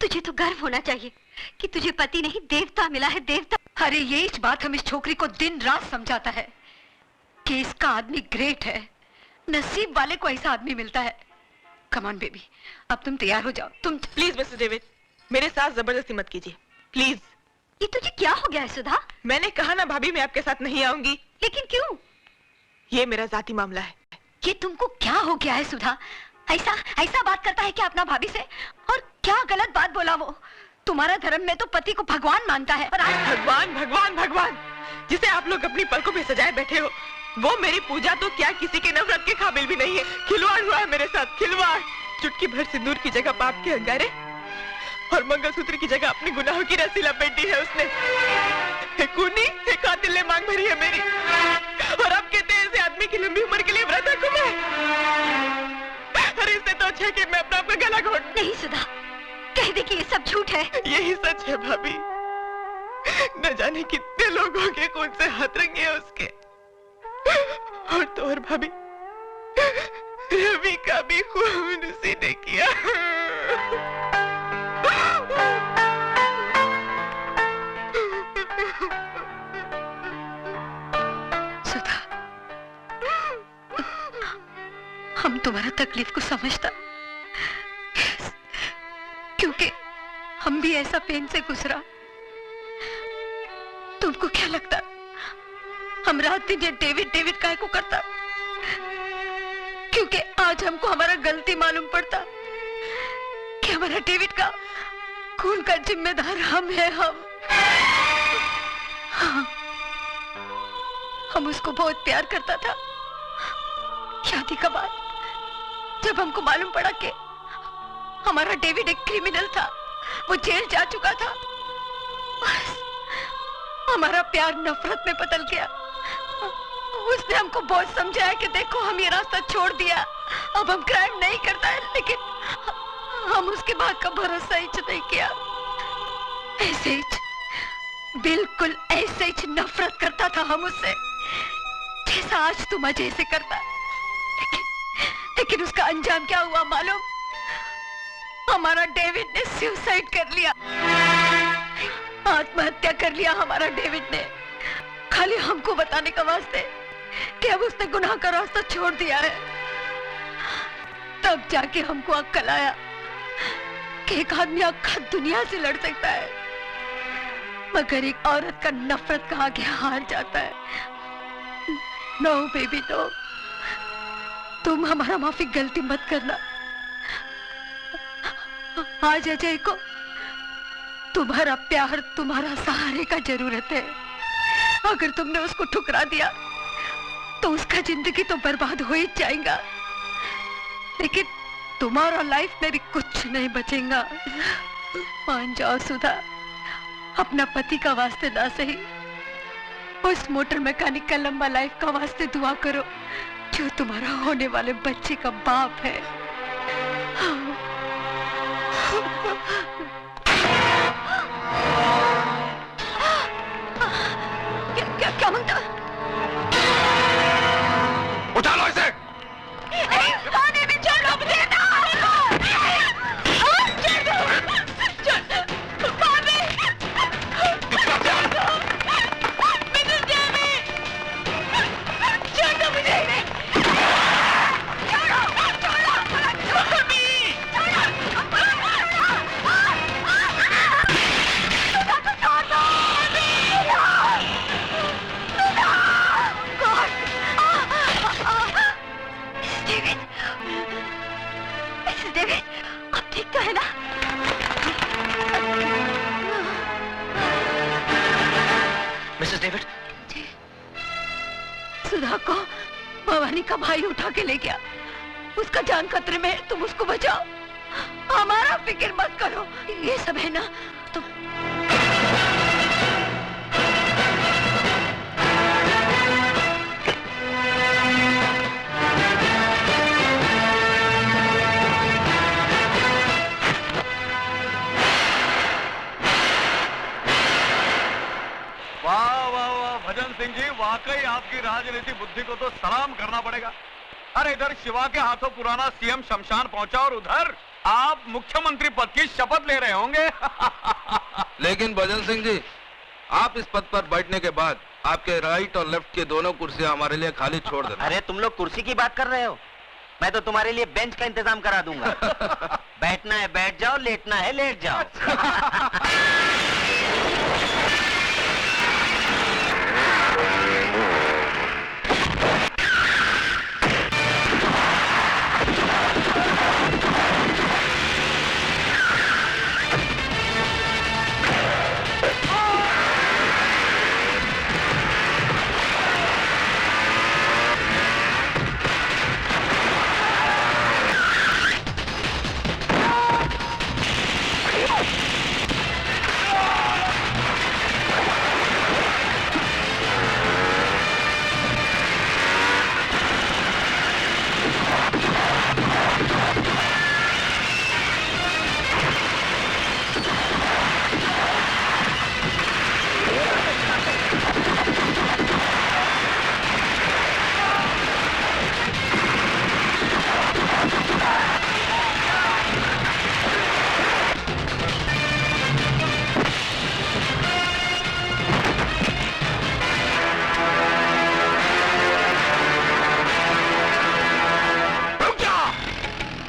तुझे तो गर्व होना चाहिए कि तुझे पति नहीं देवता मिला है, देवता। अरे ये इस बात हम इस छोकरी को दिन रात समझाता है कि इसका आदमी ग्रेट है, नसीब वाले को ऐसा आदमी मिलता है। कम ऑन बेबी, अब तुम तैयार हो जाओ। तुम प्लीज मिस्टर डेविड, मेरे साथ जबरदस्ती मत कीजिए प्लीज। ये तुझे क्या हो गया है सुधा? मैंने कहा ना भाभी, मैं आपके साथ नहीं आऊंगी। लेकिन क्यों? ये मेरा जाती मामला है। ये तुमको क्या हो गया है सुधा? ऐसा बात करता है क्या अपना भाभी से? और क्या गलत बात बोला वो? तुम्हारा धर्म में तो पति को भगवान मानता है, और आज भगवान भगवान भगवान जिसे आप लोग अपनी पलकों पे सजाए बैठे हो, वो मेरी पूजा तो क्या किसी के नफरत के काबिल भी नहीं है। खिलवाड़ हुआ है मेरे साथ, खिलवाड़। चुटकी भर सिंदूर की जगह पाप के अंगारे, और मंगलसूत्र की जगह अपने गुनाहों की रस्सी लपेटी है उसने। एक खूनी, एक कातिल ने मांग भरी है मेरी, और अब कहते हैं ऐसे आदमी की लंबी उम्र के लिए व्रत रखूं मैं। अरे इससे तो अच्छा है कि मैं अपना गला घोट। नहीं सुधा, कह दे कि ये सब झूठ है। यही सच है भाभी। न जाने कितने लोगों के खून से हाथ रंगे हैं उसके। और तो और भाभी, रवि का भी खून उसी ने किया। सुधा, हम तुम्हारा तकलीफ को समझता, क्योंकि हम भी ऐसा पेन से गुजरा। तुमको क्या लगता हम रात दिन ये डेविड डेविड काहे को करता? क्योंकि आज हमको हमारा गलती मालूम पड़ता कि हमारा डेविड का खून का जिम्मेदार हम है। हम उसको बहुत प्यार करता था। शादी के बाद जब हमको मालूम पड़ा कि हमारा डेविड एक क्रिमिनल था, वो जेल जा चुका था, हमारा प्यार नफरत में बदल गया। उसने हमको बहुत समझाया कि देखो हम ये रास्ता छोड़ दिया, अब हम क्राइम नहीं करता है, लेकिन हम उसके बाद का भरोसा ही नहीं किया। ऐसे ही, बिल्कुल ऐसे ही नफरत करता था हम उससे, जैसा आज तुम अजय से करता। लेकिन उसका अंजाम क्या हुआ मालूम? हमारा डेविड ने सुसाइड कर लिया, आत्महत्या कर लिया हमारा डेविड ने, खाली हमको बताने का वास्ते कि अब उसने गुनाह का रास्ता छोड़ दिया है। तब जाके हमको अक्ल आया कि एक आदमी आखा दुनिया से लड़ सकता है, मगर एक औरत का नफरत का आगे हार जाता है। नो बेबी नो, तुम हमारा माफी गलती मत करना। आज अजय को तुम्हारा प्यार, तुम्हारा सहारे का जरूरत है। अगर तुमने उसको ठुकरा दिया तो उसका जिंदगी तो बर्बाद हो ही जाएगा, लेकिन तुम्हारा लाइफ में भी कुछ नहीं बचेगा। मान जाओ सुधा, अपना पति का वास्ते ना सही, उस मोटर मैकेनिक का लंबा लाइफ का वास्ते दुआ करो, जो तुम्हारा होने वाले बच्चे का बाप है। क्या मांगता? उठा लो इसे। पानी में छोड़ दो मुझे ना। मिसेस डेविड, सुधा को भवानी का भाई उठा के ले गया, उसका जान खतरे में है, तुम उसको बचाओ, हमारा फिक्र मत करो। ये सब है ना तुम। वाह वाह वाह भजन सिंह जी, वाकई आपकी राजनीति बुद्धि को तो सलाम करना पड़ेगा। अरे इधर शिवा के हाथों पुराना सीएम शमशान पहुंचा और उधर आप मुख्यमंत्री पद की शपथ ले रहे होंगे। लेकिन भजन सिंह जी, आप इस पद पर बैठने के बाद आपके राइट और लेफ्ट की दोनों कुर्सियां हमारे लिए खाली छोड़ देना। अरे तुम लोग कुर्सी की बात कर रहे हो, मैं तो तुम्हारे लिए बेंच का इंतजाम करा दूंगा। बैठना है बैठ जाओ, लेटना है लेट जाओ।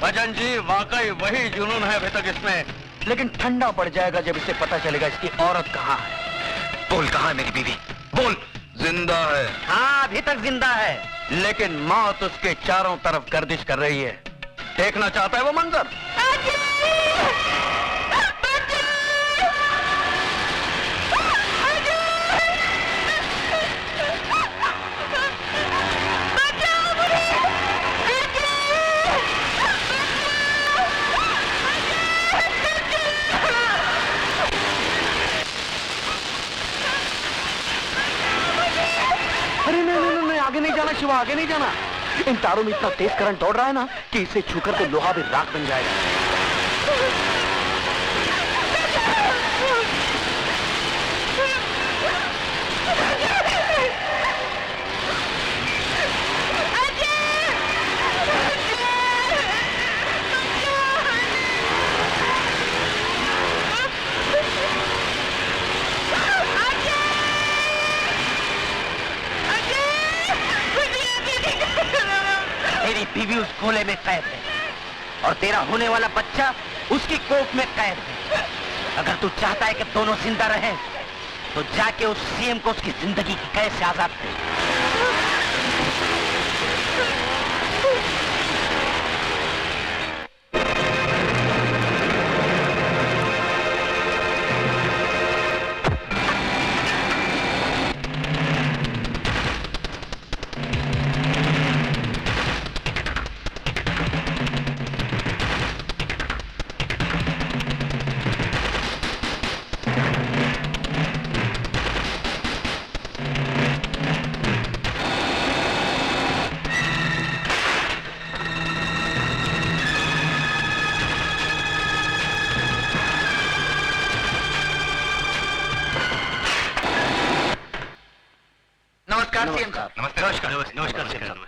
भजन जी, वाकई वही जुनून है अभी तक इसमें, लेकिन ठंडा पड़ जाएगा जब इसे पता चलेगा इसकी औरत कहाँ है। बोल, कहाँ है मेरी बीवी? बोल। जिंदा है। हाँ, अभी तक जिंदा है, लेकिन मौत उसके चारों तरफ गर्दिश कर रही है। देखना चाहता है वो मंजर? अरे नहीं, आगे नहीं जाना शिवा, आगे नहीं जाना। इन तारों में इतना तेज करंट दौड़ रहा है ना कि इसे छूकर तो लोहा भी राख बन जाएगा। तेरी बीवी उस गोले में कैद है और तेरा होने वाला बच्चा उसकी कोख में कैद है। अगर तू चाहता है कि दोनों जिंदा रहें, तो जाके उस सीएम को उसकी जिंदगी की कैद से आजाद कर। नमस्कार सीएम साहब। नमस्कार सीएम साहब।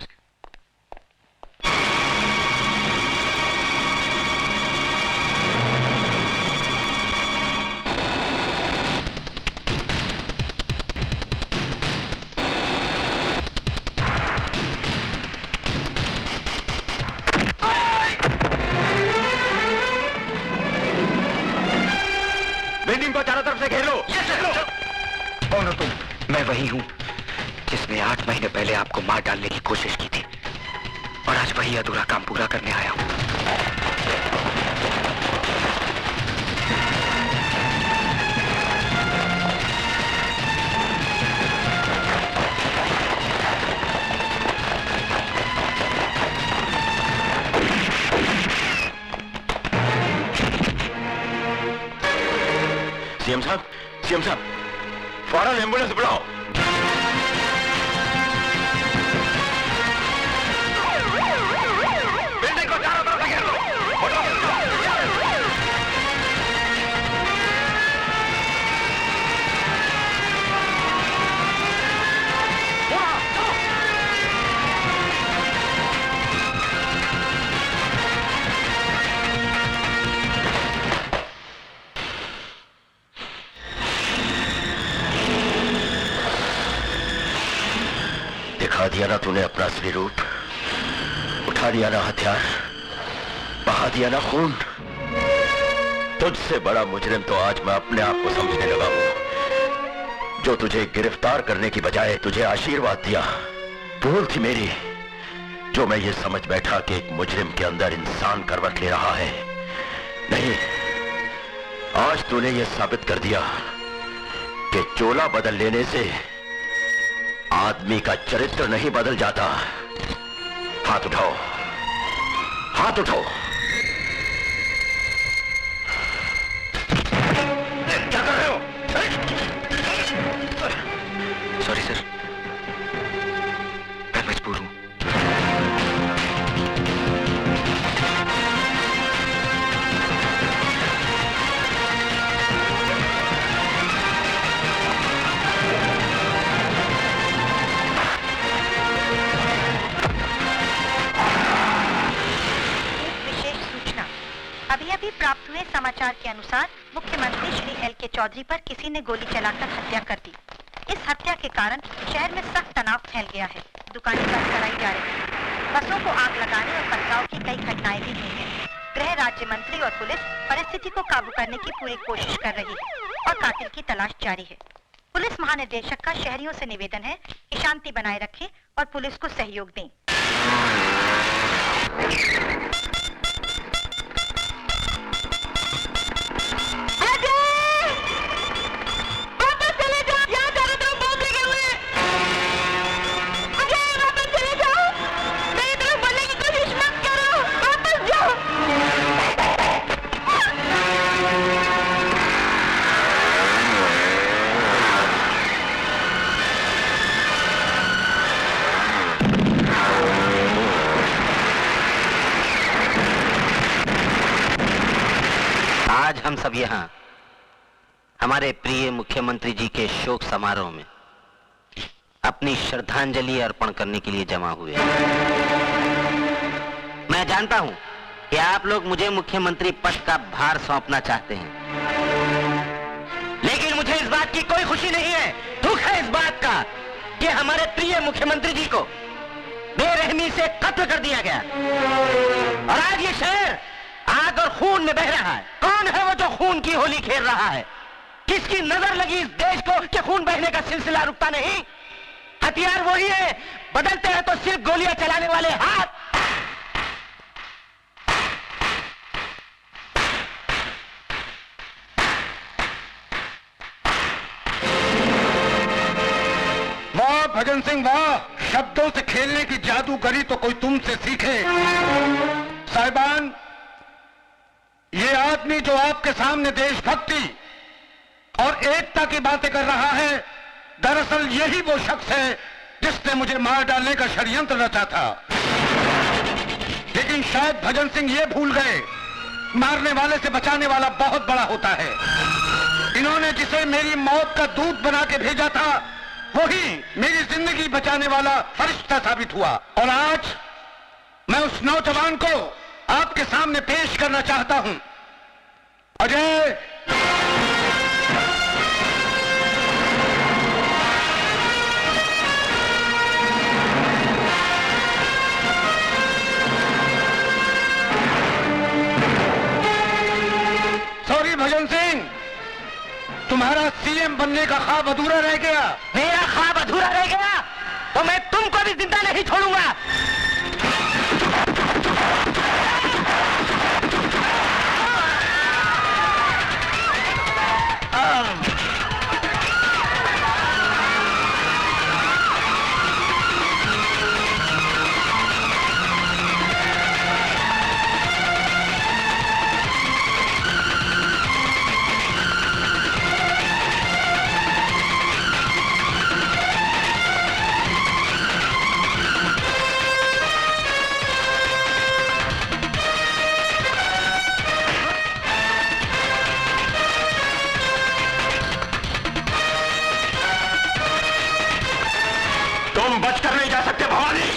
बिल्डिंग को चारों तरफ से घेर लो। कौन हो तुम? मैं वही हूँ जिसने 8 महीने पहले आपको मार डालने की कोशिश की थी, और आज वही अधूरा काम पूरा करने आया हूँ। सीएम साहब, फौरन एम्बुलेंस बुलाओ। बिल्डिंग को चारों तरफ से घेर लो। दिखा दिया ना तूने अपना असली रूप, उठा दिया ना हथियार, बहा दिया ना खून। तुझसे बड़ा मुजरिम तो आज मैं अपने आप को समझने लगा हूं, जो तुझे गिरफ्तार करने की बजाय तुझे आशीर्वाद दिया। भूल थी मेरी, जो मैं ये समझ बैठा कि एक मुजरिम के अंदर इंसान करवट ले रहा है। नहीं, आज तूने ये साबित कर दिया कि चोला बदल लेने से आदमी का चरित्र नहीं बदल जाता। हाथ उठाओ, हाथ उठाओ। क्या कर रहे हो? सॉरी सर, मैं मजबूर हूं। अभी प्राप्त हुए समाचार के अनुसार मुख्यमंत्री श्री एल.के. चौधरी पर किसी ने गोली चलाकर हत्या कर दी। इस हत्या के कारण शहर में सख्त तनाव फैल गया है। दुकानें बंद कराई जा रही हैं। बसों को आग लगाने और पथराव की कई घटनाएं भी हुई हैं। गृह राज्य मंत्री और पुलिस परिस्थिति को काबू करने की पूरी कोशिश कर रही है और कातिल की तलाश जारी है। पुलिस महानिदेशक का शहरियों से निवेदन है कि शांति बनाए रखें और पुलिस को सहयोग दें। आज हम सब यहाँ हमारे प्रिय मुख्यमंत्री जी के शोक समारोह में अपनी श्रद्धांजलि अर्पण करने के लिए जमा हुए हैं। मैं जानता हूँ कि आप लोग मुझे मुख्यमंत्री पद का भार सौंपना चाहते हैं, लेकिन मुझे इस बात की कोई खुशी नहीं है। दुख है इस बात का कि हमारे प्रिय मुख्यमंत्री जी को बेरहमी से कत्ल कर दिया गया और आज ये शहर आग और खून में बह रहा है। कौन है वो जो खून की होली खेल रहा है? किसकी नजर लगी इस देश को कि खून बहने का सिलसिला रुकता नहीं? हथियार वही है, बदलते हैं तो सिर्फ गोलियां चलाने वाले हाथ। वाह भजन सिंह वाह, शब्दों से खेलने की जादूगरी तो कोई तुमसे सीखे। साहिबान, ये आदमी जो आपके सामने देशभक्ति और एकता की बातें कर रहा है, दरअसल यही वो शख्स है जिसने मुझे मार डालने का षड्यंत्र रचा था। लेकिन शायद भजन सिंह ये भूल गए, मारने वाले से बचाने वाला बहुत बड़ा होता है। इन्होंने जिसे मेरी मौत का दूत बना के भेजा था, वही मेरी जिंदगी बचाने वाला फरिश्ता साबित हुआ। और आज मैं उस नौजवान को आपके सामने पेश करना चाहता हूं। अजय, सॉरी भजन सिंह, तुम्हारा सीएम बनने का ख्वाब अधूरा रह गया। मेरा ख्वाब अधूरा रह गया तो मैं तुमको भी जिंदा नहीं छोड़ूंगा। तुम बचकर नहीं जा सकते भवानी,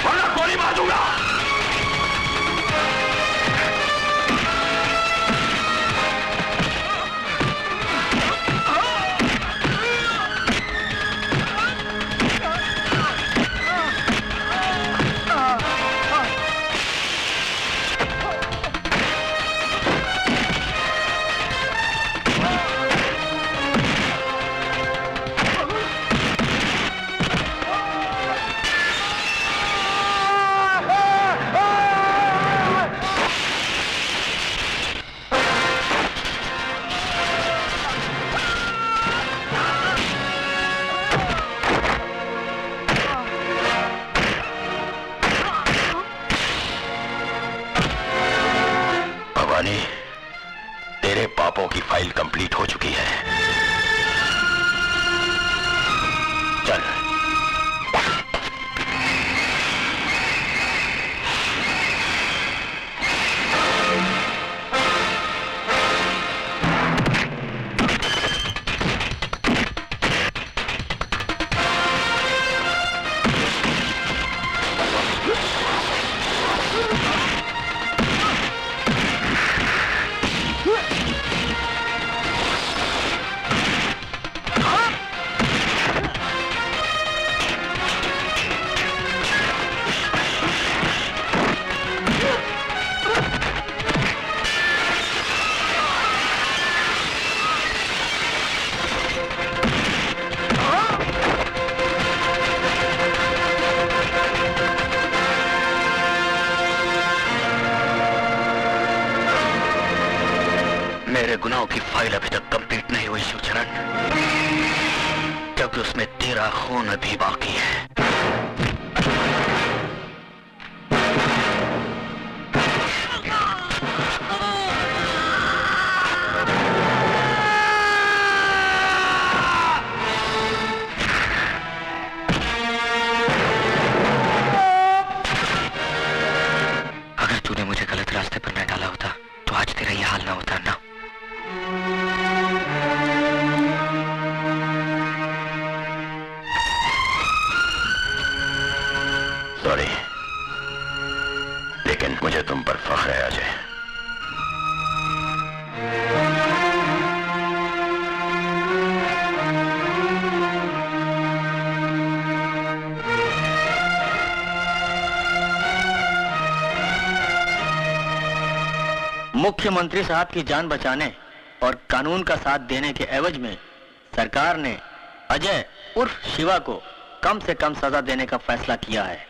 वरना गोली मार दूंगा। तेरे पापों की फाइल कंप्लीट हो चुकी है। चल। तेरे गुनाहों की फाइल अभी तक कंप्लीट नहीं हुई शिवचरण, क्योंकि उसमें तेरा खून अभी बाकी है। अगर तूने मुझे गलत रास्ते पर न डाला होता तो आज तेरा ये हाल ना होता ना। सॉरी, लेकिन मुझे तुम पर फख्र है अजय। मुख्यमंत्री साहब की जान बचाने और कानून का साथ देने के एवज में सरकार ने अजय उर्फ शिवा को कम से कम सजा देने का फैसला किया है।